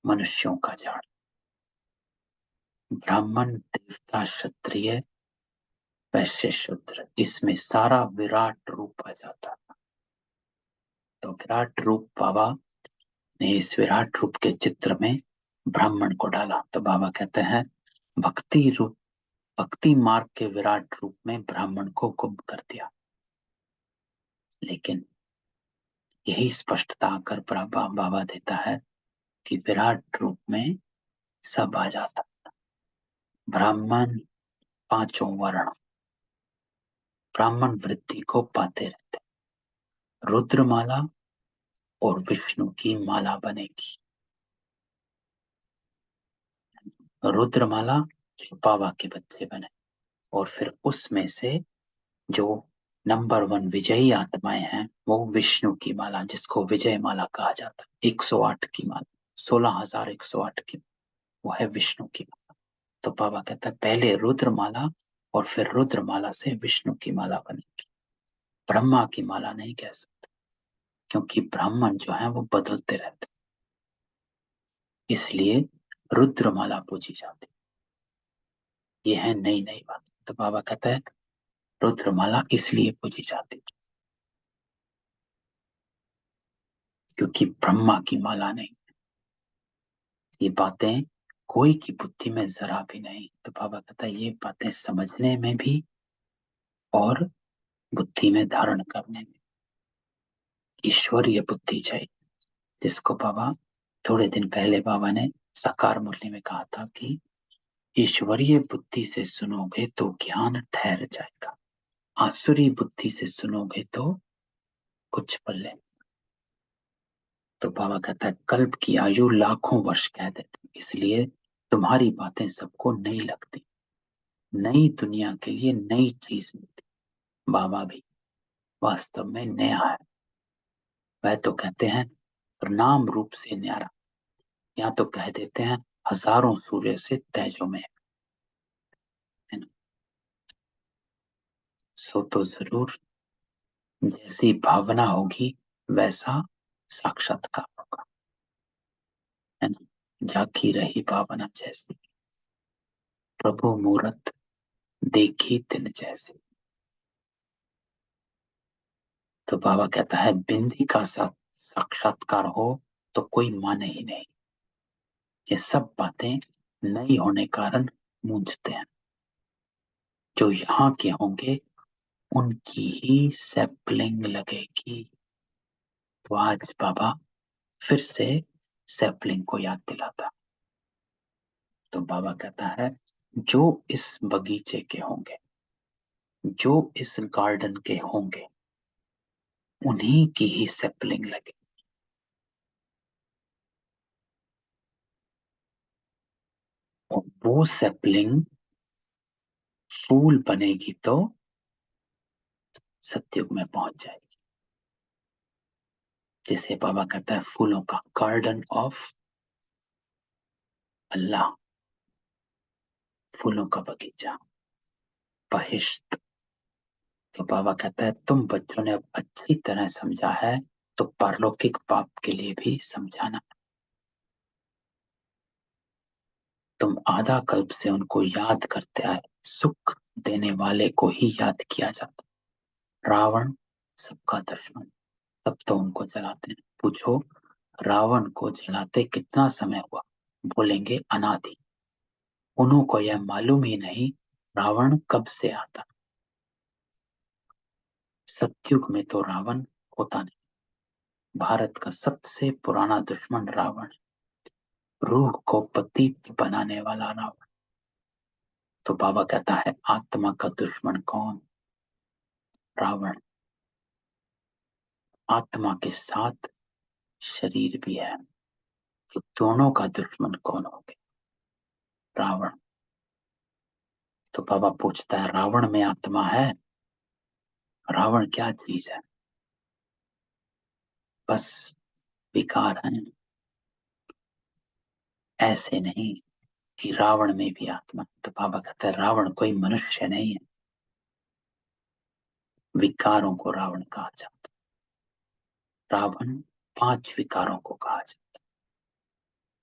मनुष्यों का झाड़। ब्राह्मण, देवता, क्षत्रिय, वैश्य, शूद्र, इसमें सारा विराट रूप आ जाता है। तो विराट रूप बाबा ने इस विराट रूप के चित्र में ब्राह्मण को डाला। तो बाबा कहते हैं भक्ति रूप, भक्ति मार्ग के विराट रूप में ब्राह्मण को गुम कर दिया। लेकिन यही स्पष्टता आकर बाबा देता है कि विराट रूप में सब आ जाता। ब्राह्मण पांचों वर्ण ब्राह्मण वृत्ति को पाते रहते। रुद्रमाला और विष्णु की माला बनेगी। रुद्रमाला जो बाबा के बच्चे बने, और फिर उसमें से जो नंबर 1 विजयी आत्माएं हैं वो विष्णु की माला, जिसको विजय माला कहा जाता है, 108 की माला, 16,108 की, वो है विष्णु की माला। तो बाबा कहता है पहले रुद्रमाला और फिर रुद्रमाला से विष्णु की माला बनेगी। ब्रह्मा की माला नहीं कह सकते, क्योंकि ब्राह्मण जो है वो बदलते रहते, इसलिए रुद्रमाला पूजी जाती। ये है नई नई बात। तो बाबा कहता है रुद्रमाला इसलिए पूजी जाती क्योंकि ब्रह्मा की माला नहीं। ये बातें कोई की बुद्धि में जरा भी नहीं। तो बाबा कहता है ये बातें समझने में भी और बुद्धि में धारण करने में ईश्वरीय बुद्धि चाहिए, जिसको बाबा थोड़े दिन पहले बाबा ने साकार मुरली में कहा था कि ईश्वरीय बुद्धि से सुनोगे तो ज्ञान ठहर जाएगा, आसुरी बुद्धि से सुनोगे तो कुछ पल्ले। तो बाबा कहता है कल्प की आयु लाखों वर्ष कह देती, इसलिए तुम्हारी बातें सबको नई लगती। नई दुनिया के लिए नई चीज मिलती। बाबा भी वास्तव में नया है। वह तो कहते हैं नाम रूप से न्यारा, या तो कह देते हैं हजारों सूर्य से तेजों में है ना। सो तो जरूर जैसी भावना होगी वैसा साक्षात्कार होगा, है ना। झांकी रही भावना जैसी, प्रभु मूरत देखी तिन जैसी। तो बाबा कहता है बिंदी का साक्षात्कार हो तो कोई माने ही नहीं। ये सब बातें नहीं होने कारण मूंझते हैं। जो यहाँ के होंगे उनकी ही सैपलिंग लगेगी। तो आज बाबा फिर से सैपलिंग को याद दिलाता। तो बाबा कहता है जो इस बगीचे के होंगे, जो इस गार्डन के होंगे, उन्हीं की ही सैपलिंग लगे। और वो सैपलिंग फूल बनेगी तो सत्युग में पहुंच जाएगी। जिसे बाबा कहता है फूलों का गार्डन ऑफ अल्लाह, फूलों का बगीचा, बहिश्त। तो बाबा कहता है तुम बच्चों ने अब अच्छी तरह समझा है, तो पारलौकिक बाप के लिए भी समझाना। तुम आधा कल्प से उनको याद करते आए, सुख देने वाले को ही याद किया जाता। रावण सबका दुश्मन, तब तो उनको जलाते हैं। पूछो रावण को जलाते कितना समय हुआ, बोलेंगे अनादि। उन्हों को यह मालूम ही नहीं रावण कब से आता। सतयुग में तो रावण होता नहीं। भारत का सबसे पुराना दुश्मन रावण, रूह को पतित बनाने वाला रावण। तो बाबा कहता है आत्मा का दुश्मन कौन? रावण। आत्मा के साथ शरीर भी है, तो दोनों का दुश्मन कौन हो गया? रावण। तो बाबा पूछता है रावण में आत्मा है? रावण क्या चीज है? बस विकार है। ऐसे नहीं कि रावण में भी आत्मा। तो बाबा कहता है रावण कोई मनुष्य नहीं है, विकारों को रावण कहा जाता है। रावण 5 विकारों को कहा जाता है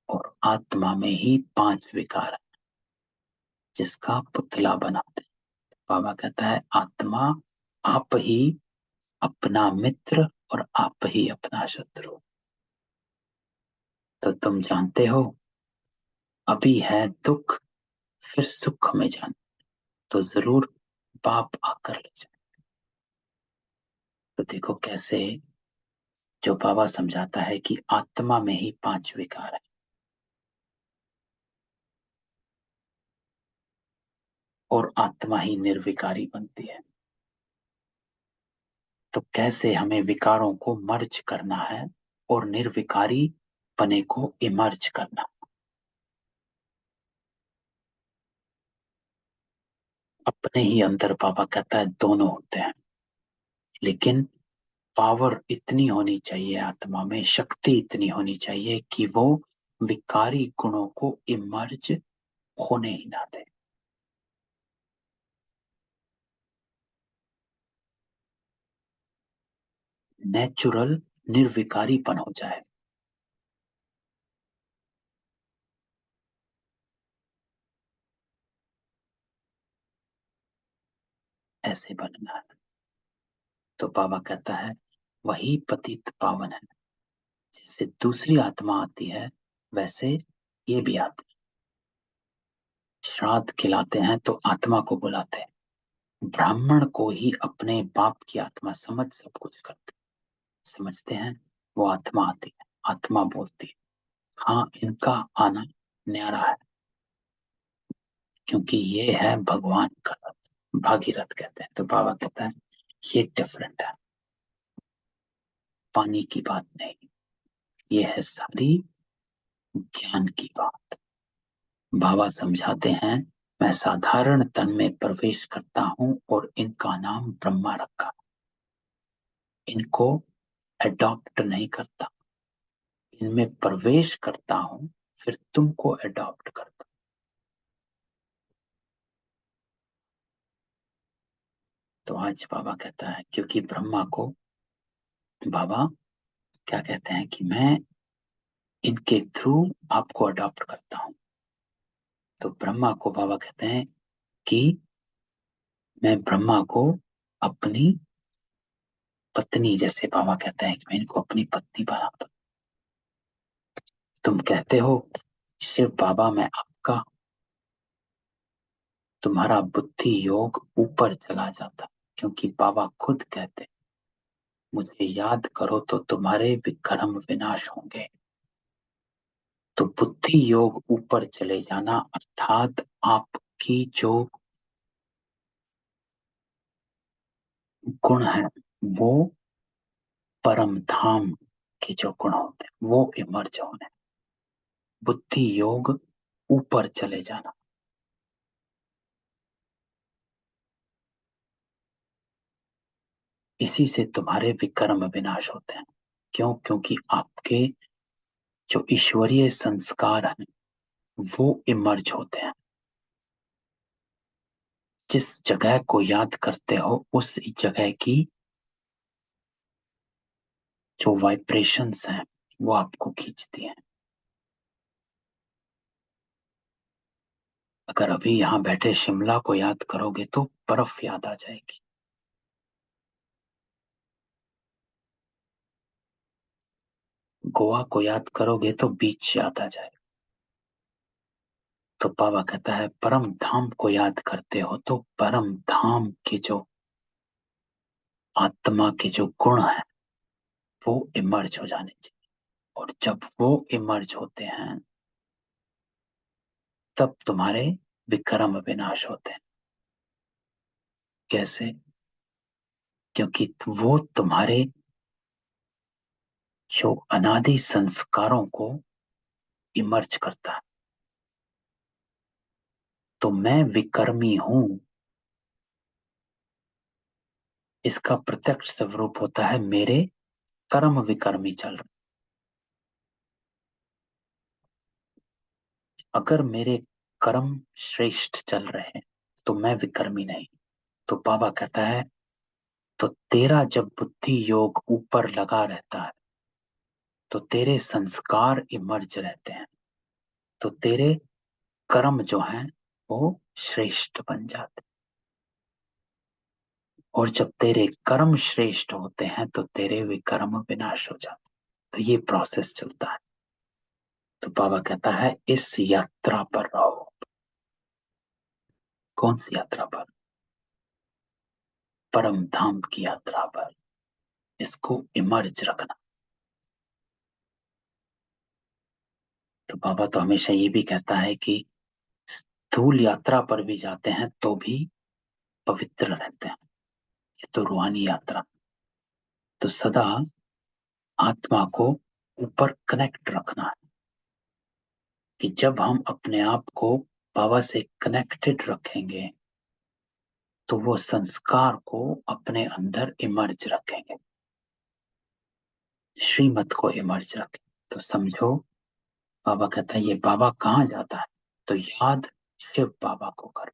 और आत्मा में ही 5 विकार है जिसका पुतला बनाते हैं। बाबा कहता है आत्मा आप ही अपना मित्र और आप ही अपना शत्रु। तो तुम जानते हो अभी है दुख, फिर सुख में जाना, तो जरूर पाप आकर ले जाए। तो देखो कैसे जो बाबा समझाता है कि आत्मा में ही 5 विकार है और आत्मा ही निर्विकारी बनती है। तो कैसे हमें विकारों को मर्ज करना है और निर्विकारी पने को इमर्ज करना। अपने ही अंदर बाबा कहता है दोनों होते हैं, लेकिन पावर इतनी होनी चाहिए आत्मा में, शक्ति इतनी होनी चाहिए कि वो विकारी गुणों को इमर्ज होने ही ना दे। नेचुरल निर्विकारीपन हो जाए। ऐसे बनना है। तो बाबा कहता है वही पतित पावन है। जिससे दूसरी आत्मा आती है वैसे ये भी आती है। श्राद्ध खिलाते हैं तो आत्मा को बुलाते हैं। ब्राह्मण को ही अपने बाप की आत्मा समझ सब कुछ करते समझते हैं। वो आत्मा आती है, आत्मा बोलती है हाँ इनका आना न्यारा है, क्योंकि ये है भगवान का रथ। भागीरथ कहते हैं। तो बाबा कहता है ये डिफरेंट है, पानी की बात नहीं, ये है सारी ज्ञान की बात। बाबा समझाते हैं मैं साधारण तन में प्रवेश करता हूं और इनका नाम ब्रह्मा रखा। इनको अडॉप्ट नहीं करता, इनमें प्रवेश करता हूं, फिर तुमको अडॉप्ट करता। तो आज बाबा कहता है क्योंकि ब्रह्मा को बाबा क्या कहते हैं कि मैं इनके थ्रू आपको अडॉप्ट करता हूं। तो ब्रह्मा को बाबा कहते हैं कि मैं ब्रह्मा को अपनी पत्नी, जैसे बाबा कहते हैं कि मैं इनको अपनी पत्नी बनाता हूं। तुम कहते हो शिव बाबा मैं आपका, तुम्हारा बुद्धि योग ऊपर चला जाता, क्योंकि बाबा खुद कहते हैं मुझे याद करो तो तुम्हारे विक्रम विनाश होंगे। तो बुद्धि योग ऊपर चले जाना अर्थात आपकी जो गुण है वो परम धाम के जो गुण होते हैं वो इमर्ज होने, बुद्धि योग ऊपर चले जाना। इसी से तुम्हारे विक्रम विनाश होते हैं। क्यों? क्योंकि आपके जो ईश्वरीय संस्कार हैं वो इमर्ज होते हैं। जिस जगह को याद करते हो उस जगह की जो वाइब्रेशंस हैं वो आपको खींचती हैं। अगर अभी यहाँ बैठे शिमला को याद करोगे तो बर्फ याद आ जाएगी। गोवा को याद करोगे तो बीच याद आ जाएगा। तो बाबा कहता है परम धाम को याद करते हो तो परम धाम के जो आत्मा के जो गुण है वो इमर्ज हो जाने चाहिए। और जब वो इमर्ज होते हैं तब तुम्हारे विक्रम विनाश होते हैं। कैसे? क्योंकि वो तुम्हारे जो अनादि संस्कारों को इमर्ज करता है। तो मैं विकर्मी हूं, इसका प्रत्यक्ष स्वरूप होता है मेरे कर्म विकर्मी चल रहे। अगर मेरे कर्म श्रेष्ठ चल रहे हैं तो मैं विकर्मी नहीं। तो बाबा कहता है, तो तेरा जब बुद्धि योग ऊपर लगा रहता है तो तेरे संस्कार इमर्ज रहते हैं, तो तेरे कर्म जो हैं वो श्रेष्ठ बन जाते हैं। और जब तेरे कर्म श्रेष्ठ होते हैं तो तेरे विकर्म विनाश हो जाते हैं। तो ये प्रोसेस चलता है। तो बाबा कहता है इस यात्रा पर रहो। कौन सी यात्रा पर? परम धाम की यात्रा पर। इसको इमर्ज रखना। तो बाबा तो हमेशा ये भी कहता है कि स्थूल यात्रा पर भी जाते हैं तो भी पवित्र रहते हैं। ये तो रूहानी यात्रा। तो सदा आत्मा को ऊपर कनेक्ट रखना है कि जब हम अपने आप को बाबा से कनेक्टेड रखेंगे तो वो संस्कार को अपने अंदर इमर्ज रखेंगे, श्रीमत को इमर्ज रखें। तो समझो, बाबा कहता है ये बाबा कहाँ जाता है? तो याद शिव बाबा को कर।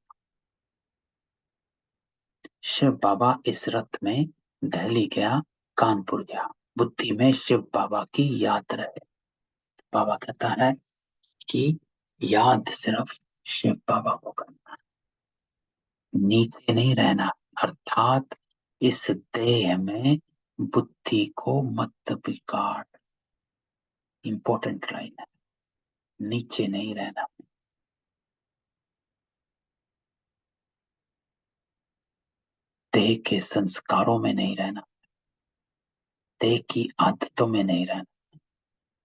शिव बाबा इस रथ में दिल्ली गया, कानपुर गया, बुद्धि में शिव बाबा की याद रहे। बाबा कहता है कि याद सिर्फ शिव बाबा को करना है, नीचे नहीं रहना। अर्थात इस देह में बुद्धि को मत बिगाड़। इंपॉर्टेंट लाइन है, नीचे नहीं रहना। देह के संस्कारों में नहीं रहना, देह की आदतों में नहीं रहना।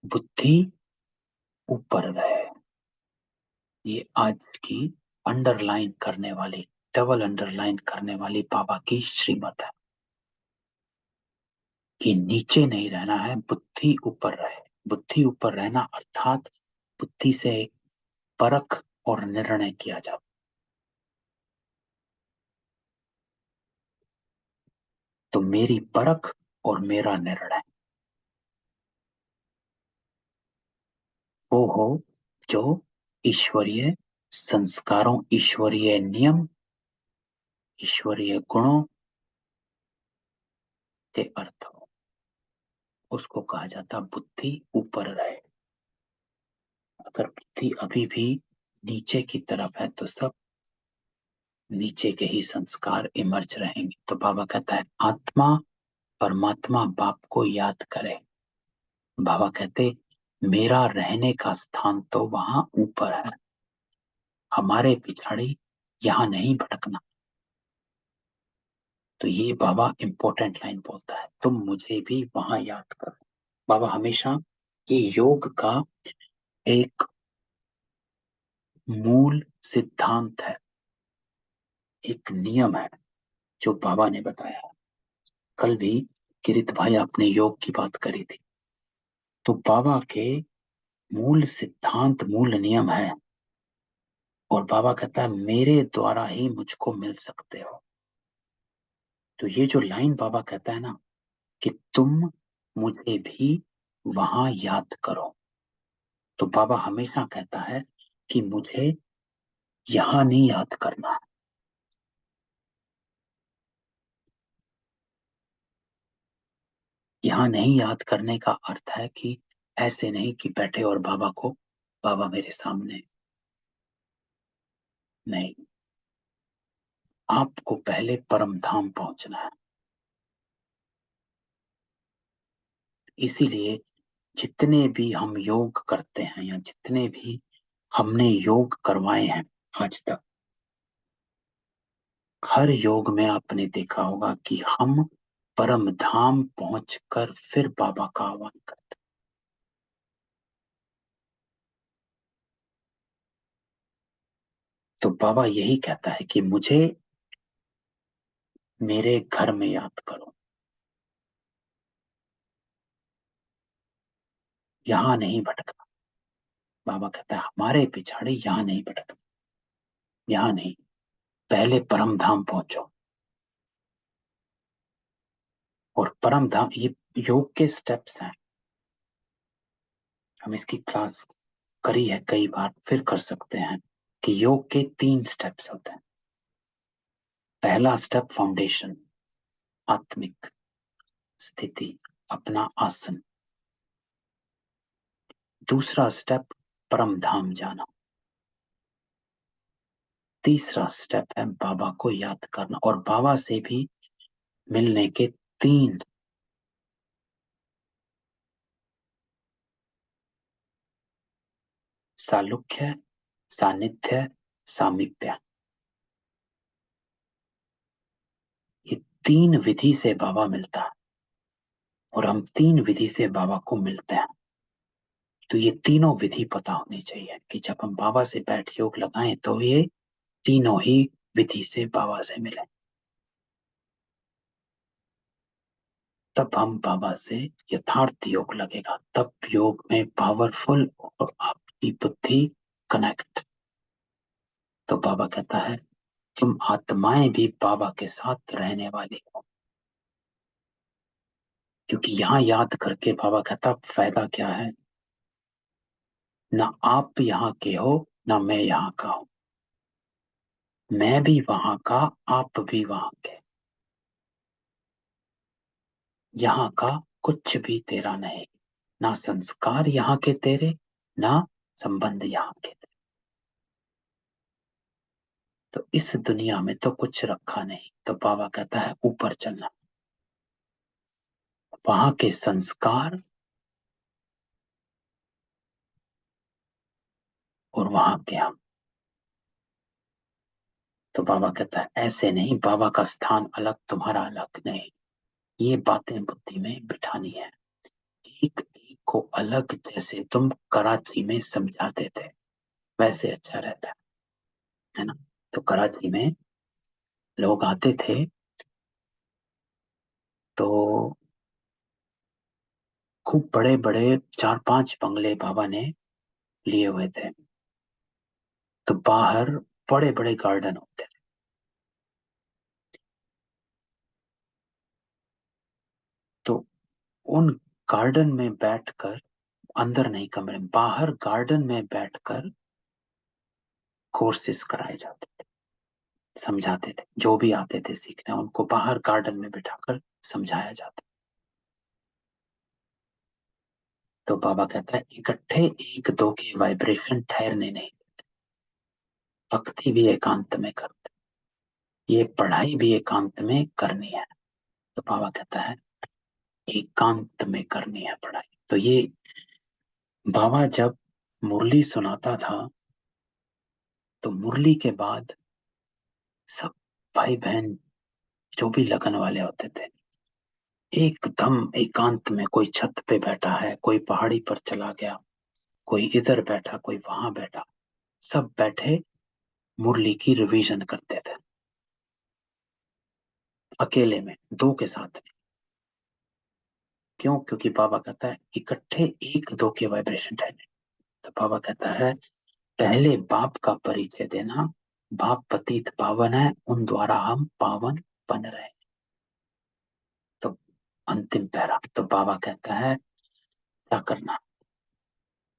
बुद्धि ऊपर रहे। ये आज की अंडरलाइन करने वाली, डबल अंडरलाइन करने वाली बाबा की श्रीमत है कि नीचे नहीं रहना है, बुद्धि ऊपर रहे। बुद्धि ऊपर रहना अर्थात बुद्धि से परख और निर्णय किया जाता। तो मेरी परख और मेरा निर्णय वो हो जो ईश्वरीय संस्कारों, ईश्वरीय नियम, ईश्वरीय गुणों के अर्थ हो। उसको कहा जाता बुद्धि ऊपर रहे। अगर बुद्धि अभी भी नीचे की तरफ है तो सब नीचे के ही संस्कार इमर्ज रहेंगे। तो बाबा कहता है आत्मा परमात्मा बाप को याद करे। बाबा कहते मेरा रहने का स्थान तो वहां ऊपर है, हमारे पिछाड़ी यहाँ नहीं भटकना। तो ये बाबा इंपॉर्टेंट लाइन बोलता है, तुम मुझे भी वहां याद करो। बाबा हमेशा ये योग का एक मूल सिद्धांत है, एक नियम है जो बाबा ने बताया। कल भी किरित भाई आपने योग की बात करी थी। तो बाबा के मूल सिद्धांत, मूल नियम है। और बाबा कहता है मेरे द्वारा ही मुझको मिल सकते हो। तो ये जो लाइन बाबा कहता है ना कि तुम मुझे भी वहां याद करो, तो बाबा हमेशा कहता है कि मुझे यहां नहीं याद करना। यहां नहीं याद करने का अर्थ है कि ऐसे नहीं कि बैठे और बाबा को, बाबा मेरे सामने नहीं। आपको पहले परम धाम पहुंचना है। इसीलिए जितने भी हम योग करते हैं या जितने भी हमने योग करवाए हैं आज तक, हर योग में आपने देखा होगा कि हम परम धाम पहुंचकर फिर बाबा का आह्वान करते तो बाबा यही कहता है कि मुझे मेरे घर में याद करो, यहां नहीं भटकना। बाबा कहता है हमारे पिछाड़े यहां नहीं भटकना, यहां नहीं, पहले परम धाम पहुंचो। और परम धाम ये योग के स्टेप्स हैं। हम इसकी क्लास करी है कई बार, फिर कर सकते हैं कि योग के 3 स्टेप्स होते हैं। पहला स्टेप फाउंडेशन, आत्मिक स्थिति, अपना आसन। दूसरा स्टेप परम धाम जाना। तीसरा स्टेप है बाबा को याद करना और बाबा से भी मिलने के 3 सालुक्य, सानिध्य, सामीप्य। ये 3 विधि से बाबा मिलता है और हम 3 विधि से बाबा को मिलते हैं। तो ये तीनों विधि पता होनी चाहिए कि जब हम बाबा से बैठ योग लगाएं तो ये तीनों ही विधि से बाबा से मिले, तब हम बाबा से यथार्थ योग लगेगा, तब योग में पावरफुल और आपकी बुद्धि कनेक्ट। तो बाबा कहता है तुम आत्माएं भी बाबा के साथ रहने वाली हो। क्योंकि यहां याद करके बाबा कहता फायदा क्या है, ना आप यहाँ के हो ना मैं यहाँ का हूं, मैं भी वहां का, आप भी वहां के, यहाँ का कुछ भी तेरा नहीं, ना संस्कार यहाँ के तेरे, ना संबंध यहाँ के तेरे। तो इस दुनिया में तो कुछ रखा नहीं। तो बाबा कहता है ऊपर चलना, वहां के संस्कार और वहां के हम। तो बाबा कहता है ऐसे नहीं, बाबा का स्थान अलग तुम्हारा अलग नहीं, ये बातें बुद्धि में बिठानी है। एक एक को अलग, जैसे तुम कराची में समझाते थे वैसे अच्छा रहता है ना। तो कराची में लोग आते थे तो खूब बड़े बड़े 4-5 बंगले बाबा ने लिए हुए थे। तो बाहर बड़े बड़े गार्डन होते थे। तो उन गार्डन में बैठकर, अंदर नहीं कमरे में, बाहर गार्डन में बैठकर कोर्सेज कराए जाते थे, समझाते थे। जो भी आते थे सीखने उनको बाहर गार्डन में बिठाकर समझाया जाता। तो बाबा कहता है इकट्ठे एक दो की वाइब्रेशन ठहरने नहीं, भक्ति भी एकांत में करते, ये पढ़ाई भी एकांत में करनी है। तो बाबा कहता है एकांत में करनी है पढ़ाई। तो ये बाबा जब मुरली सुनाता था तो मुरली के बाद सब भाई बहन जो भी लगन वाले होते थे एकदम एकांत में, कोई छत पे बैठा है, कोई पहाड़ी पर चला गया, कोई इधर बैठा, कोई वहां बैठा, सब बैठे मुरली की रिवीजन करते थे अकेले में, दो के साथ में। क्यों? क्योंकि बाबा कहता है इकट्ठे एक दो के वाइब्रेशन ठहरने। तो बाबा कहता है पहले बाप का परिचय देना, बाप पतित पावन है, उन द्वारा हम पावन बन रहे हैं। तो अंतिम पैरा, तो बाबा कहता है क्या करना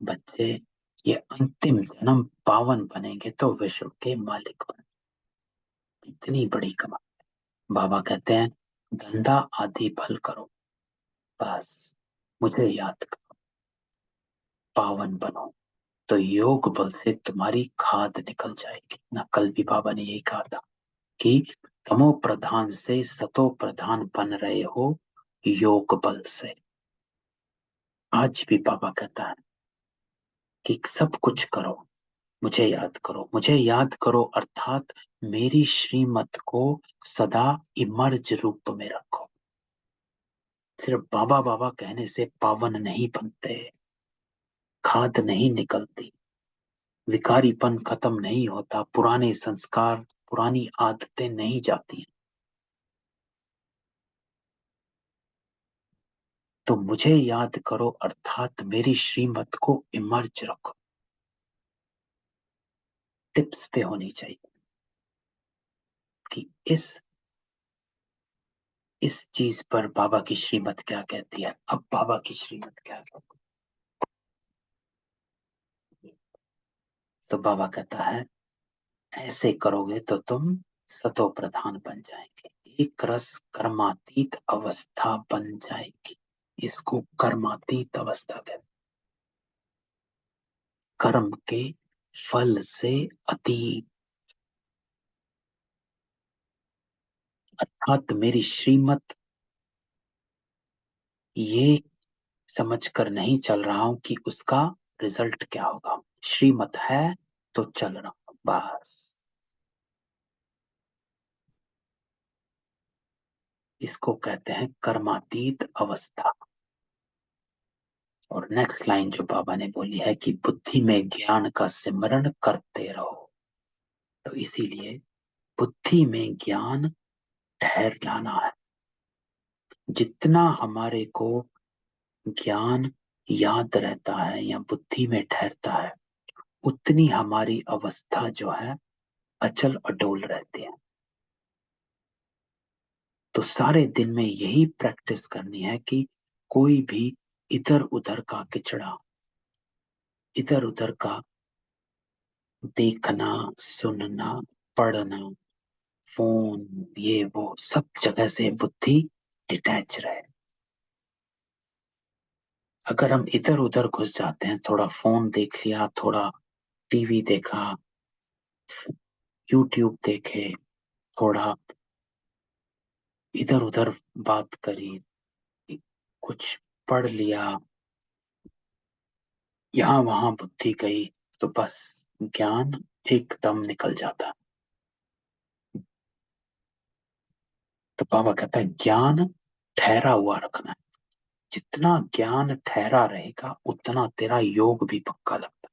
बच्चे, ये अंतिम जन्म पावन बनेंगे तो विश्व के मालिक बनेंगे। इतनी बड़ी कमाई। बाबा कहते हैं धंधा आदि भल करो, बस मुझे याद करो, पावन बनो, तो योग बल से तुम्हारी खाद निकल जाएगी ना। कल भी बाबा ने यही कहा था कि तमो प्रधान से सतो प्रधान बन रहे हो योग बल से। आज भी बाबा कहता है कि सब कुछ करो, मुझे याद करो, मुझे याद करो, अर्थात मेरी श्रीमत को सदा इमर्ज रूप में रखो। सिर्फ बाबा बाबा कहने से पावन नहीं बनते, खाद नहीं निकलती। विकारीपन खत्म नहीं होता, पुराने संस्कार, पुरानी आदतें नहीं जाती। तो मुझे याद करो, अर्थात मेरी श्रीमत को इमर्ज रखो। टिप्स पे होनी चाहिए कि इस चीज पर बाबा की श्रीमत क्या कहती है। अब बाबा की श्रीमत क्या कहती है? तो बाबा कहता है, ऐसे करोगे तो तुम सतो प्रधान बन जाएंगे, एक रस कर्मातीत अवस्था बन जाएगी। इसको कर्मातीत अवस्था कहते हैं, कर्म के फल से अतीत। अर्थात मेरी श्रीमत ये समझकर नहीं चल रहा हूं कि उसका रिजल्ट क्या होगा। श्रीमत है तो चल रहा हूं बस। इसको कहते हैं कर्मातीत अवस्था। और नेक्स्ट लाइन जो बाबा ने बोली है कि बुद्धि में ज्ञान का सिमरण करते रहो। तो इसीलिए बुद्धि में ज्ञान ठहर लाना है। जितना हमारे को ज्ञान याद रहता है या बुद्धि में ठहरता है, उतनी हमारी अवस्था जो है अचल अडोल रहती है। तो सारे दिन में यही प्रैक्टिस करनी है कि कोई भी इधर उधर का किचड़ा, इधर उधर का देखना, सुनना, पढ़ना, फोन, ये वो सब जगह से बुद्धि डिटैच रहे। अगर हम इधर उधर घुस जाते हैं, थोड़ा फोन देख लिया, थोड़ा टीवी देखा, यूट्यूब देखे, थोड़ा इधर उधर बात करी, कुछ पढ़ लिया, यहाँ वहां बुद्धि गई, तो बस ज्ञान एकदम निकल जाता। तो बाबा कहता है ज्ञान ठहरा हुआ रखना है। जितना ज्ञान ठहरा रहेगा उतना तेरा योग भी पक्का लगता है।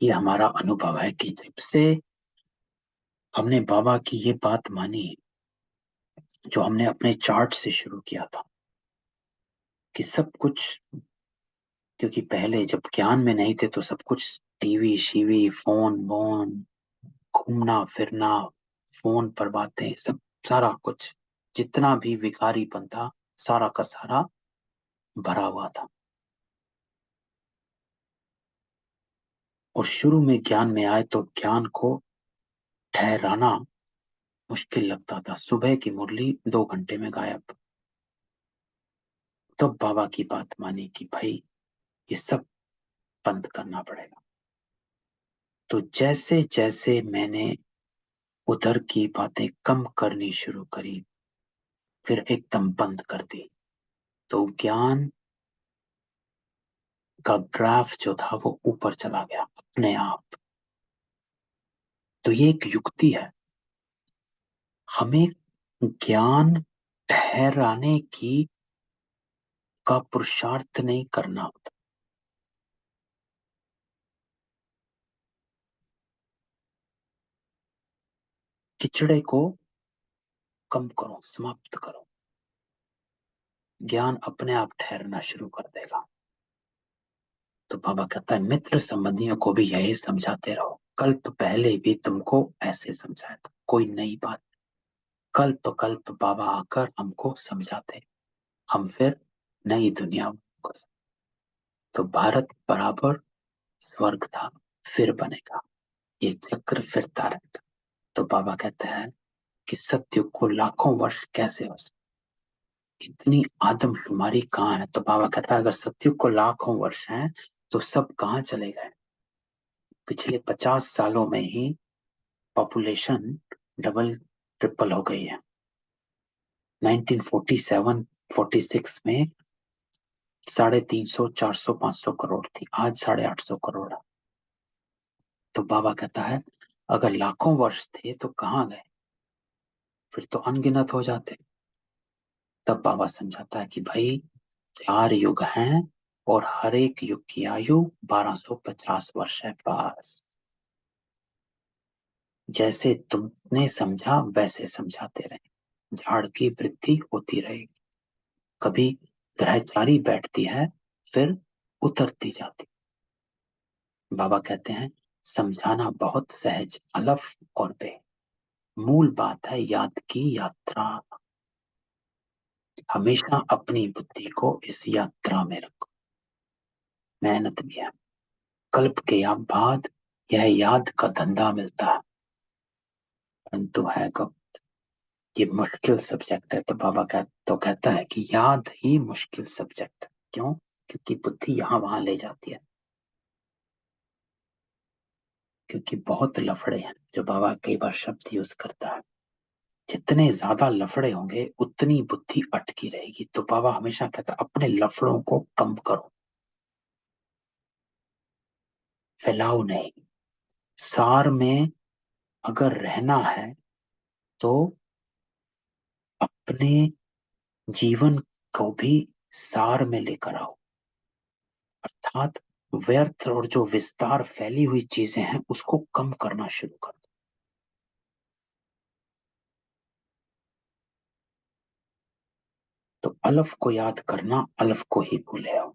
ये हमारा अनुभव है कि जब से हमने बाबा की ये बात मानी, जो हमने अपने चार्ट से शुरू किया था कि सब कुछ, क्योंकि पहले जब ज्ञान में नहीं थे तो सब कुछ टीवी शीवी, फोन वोन, घूमना फिरना, फोन पर बातें, सब सारा कुछ, जितना भी विकारीपन था सारा का सारा भरा हुआ था। और शुरू में ज्ञान में आए तो ज्ञान को ठहराना मुश्किल लगता था। सुबह की मुरली 2 घंटे में गायब। तब बाबा की बात मानी कि भाई ये सब बंद करना पड़ेगा। तो जैसे जैसे मैंने उधर की बातें कम करनी शुरू करी, फिर एकदम बंद कर दी, तो ज्ञान का ग्राफ जो था वो ऊपर चला गया अपने आप। तो ये एक युक्ति है। हमें ज्ञान ठहराने की का पुरुषार्थ नहीं करना होता। किचड़े को कम करो, समाप्त करो, ज्ञान अपने आप ठहरना शुरू कर देगा। तो बाबा कहता है मित्र संबंधियों को भी यही समझाते रहो। कल्प पहले भी तुमको ऐसे समझाया था, कोई नई बात। कल्प कल्प बाबा आकर हमको समझाते, हम फिर नई दुनिया को। तो भारत बराबर स्वर्ग था, फिर बनेगा, ये चक्र फिरता रहता। तो बाबा कहते हैं कि सत्युग को लाखों वर्ष कैसे हो सकते, इतनी आदमशुमारी कहाँ है। तो बाबा कहता है अगर सत्युग को लाखों वर्ष हैं तो सब कहाँ चले गए। पिछले 50 सालों में ही पॉपुलेशन डबल ट्रिपल हो गई है। 1947-46 में 350, 400, 500 करोड़ थी, आज 850 करोड़ है। तो बाबा कहता है अगर लाखों वर्ष थे तो कहाँ गए, फिर तो अनगिनत हो जाते। तब बाबा समझाता है कि भाई 4 युग हैं और हर एक युग की आयु 1250 वर्ष है। बस जैसे तुमने समझा वैसे समझाते रहे, झाड़ की वृद्धि होती रहेगी। कभी ग्रहचारी बैठती है, फिर उतरती जाती। बाबा कहते हैं समझाना बहुत सहज, अलफ और बे, मूल बात है याद की यात्रा। हमेशा अपनी बुद्धि को इस यात्रा में रखो। मेहनत भी है, कल्प के बाद यह याद का धंधा मिलता है, परंतु है कब? ये मुश्किल सब्जेक्ट है। तो बाबा कहता है कि याद ही मुश्किल सब्जेक्ट है। क्यों? क्योंकि बुद्धि यहाँ वहां ले जाती है। क्योंकि बहुत लफड़े हैं, जो बाबा कई बार शब्द यूज करता है। जितने ज्यादा लफड़े होंगे उतनी बुद्धि अटकी रहेगी। तो बाबा हमेशा कहता है अपने लफड़ों को कम करो, फैलाओ नहीं। सार में अगर रहना है तो अपने जीवन को भी सार में लेकर आओ। अर्थात व्यर्थ और जो विस्तार फैली हुई चीजें हैं उसको कम करना शुरू कर दो। तो अलफ को याद करना, अलफ को ही भूले आओ।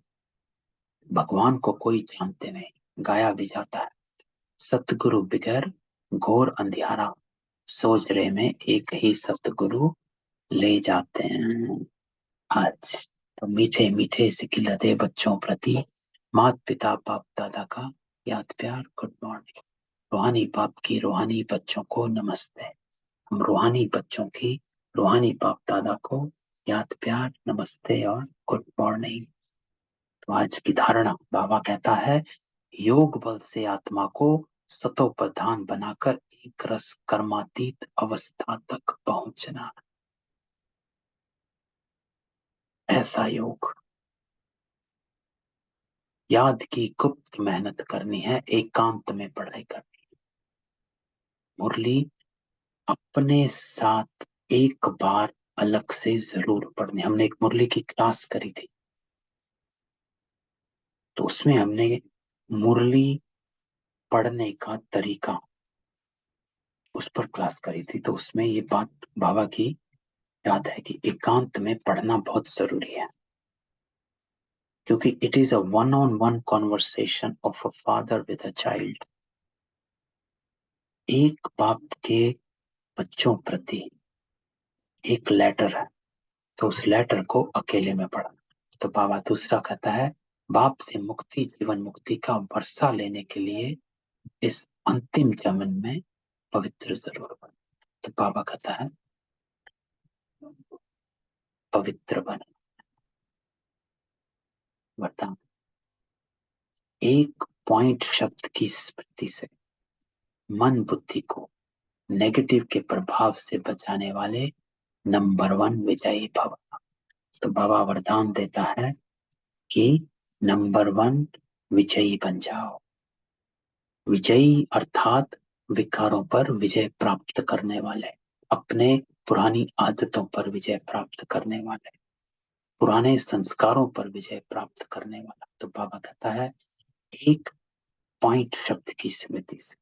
भगवान को कोई जानते नहीं, गाया भी जाता है। सतगुरु बिगर घोर अंधियारा, सोच रहे में एक ही सतगुरु ले जाते हैं। आज तो मीठे मीठे सिकिलते बच्चों प्रति माता पिता बाप दादा का याद प्यार, गुड मॉर्निंग। रूहानी बाप की रूहानी बच्चों को नमस्ते। हम रूहानी बच्चों की रूहानी बाप दादा को याद प्यार, नमस्ते और गुड मॉर्निंग। तो आज की धारणा, बाबा कहता है योग बल से आत्मा को सतो प्रधान बनाकर एक रस कर्मातीत अवस्था तक पहुंचना। ऐसा योग, याद की गुप्त मेहनत करनी है, एकांत में पढ़ाई करनी है। मुरली अपने साथ एक बार अलग से जरूर पढ़नी। हमने एक मुरली की क्लास करी थी, तो उसमें हमने मुरली पढ़ने का तरीका उस पर क्लास करी थी। तो उसमें ये बात बाबा की याद है कि एकांत में पढ़ना बहुत जरूरी है। क्योंकि it is a one on one conversation of a father with a child. एक बाप के बच्चों प्रति एक लेटर है, तो उस लेटर को अकेले में पढ़ना। तो बाबा दूसरा कहता है बाप से मुक्ति, जीवन मुक्ति का वर्षा लेने के लिए इस अंतिम जन्म में पवित्र जरूर बन। तो बाबा कहता है पवित्र बन। वरदान, एक पॉइंट शब्द की स्मृति से मन बुद्धि को नेगेटिव के प्रभाव से बचाने वाले नंबर 1 विजयी भव। तो बाबा वरदान देता है कि नंबर 1 विजयी बन जाओ। विजयी अर्थात विकारों पर विजय प्राप्त करने वाले, अपने पुरानी आदतों पर विजय प्राप्त करने वाले, पुराने संस्कारों पर विजय प्राप्त करने वाला। तो बाबा कहता है एक पॉइंट शब्द की स्मृति से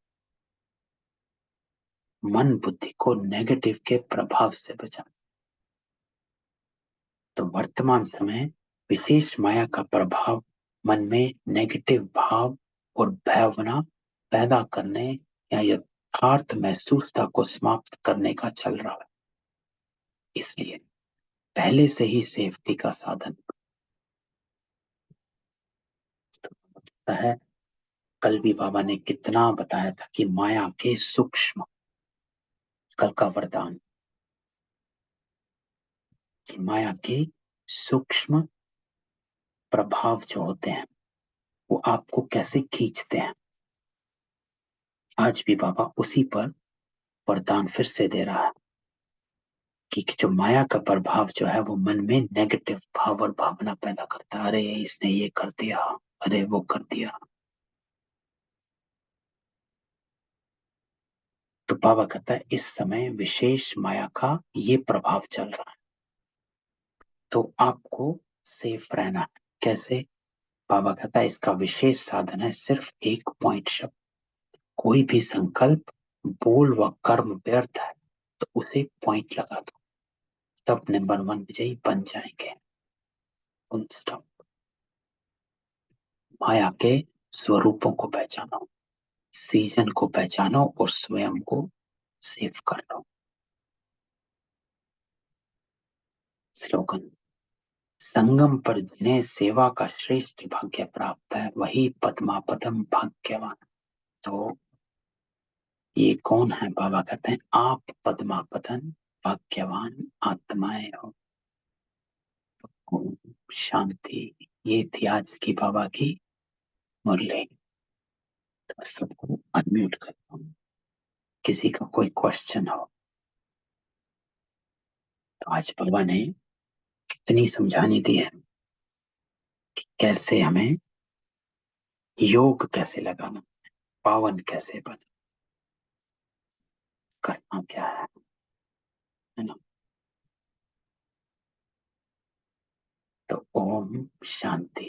मन बुद्धि को नेगेटिव के प्रभाव से बचा। तो वर्तमान समय विशेष माया का प्रभाव मन में नेगेटिव भाव और भावना पैदा करने या यथार्थ महसूसता को समाप्त करने का चल रहा है। इसलिए पहले से ही सेफ्टी का साधन है। कल भी बाबा ने कितना बताया था कि माया के सूक्ष्म, कल का वरदान, कि माया के सूक्ष्म प्रभाव जो होते हैं वो आपको कैसे खींचते हैं। आज भी बाबा उसी पर वरदान फिर से दे रहा है कि जो माया का प्रभाव जो है वो मन में नेगेटिव भाव और भावना पैदा करता है। अरे इसने ये कर दिया, अरे वो कर दिया। तो बाबा कहता है इस समय विशेष माया का ये प्रभाव चल रहा है, तो आपको सेफ रहना है। कैसे? बाबा कहता है इसका विशेष साधन है सिर्फ एक पॉइंट शब्द। कोई भी संकल्प, बोल व कर्म व्यर्थ है तो उसे पॉइंट लगा दो, तब नंबर 1 विजयी बन जाएंगे। Full stop. माया के स्वरूपों को पहचानो, सीजन को पहचानो और स्वयं को सेव कर लो। स्लोगन। संगम पर जिन्हें सेवा का श्रेष्ठ भाग्य प्राप्त है वही पद्मापदम भाग्यवान। तो ये कौन है? बाबा कहते हैं आप पद्मापदन भाग्यवान आत्माएं हो। ओम शांति। ये थी आज की बाबा की मुरली। तो सबको अनम्यूट करता हूँ, किसी का कोई क्वेश्चन हो तो। आज बाबा ने कितनी समझानी दी है कि कैसे हमें योग कैसे लगाना, पावन कैसे बना, करना क्या है ना। तो ओम शांति।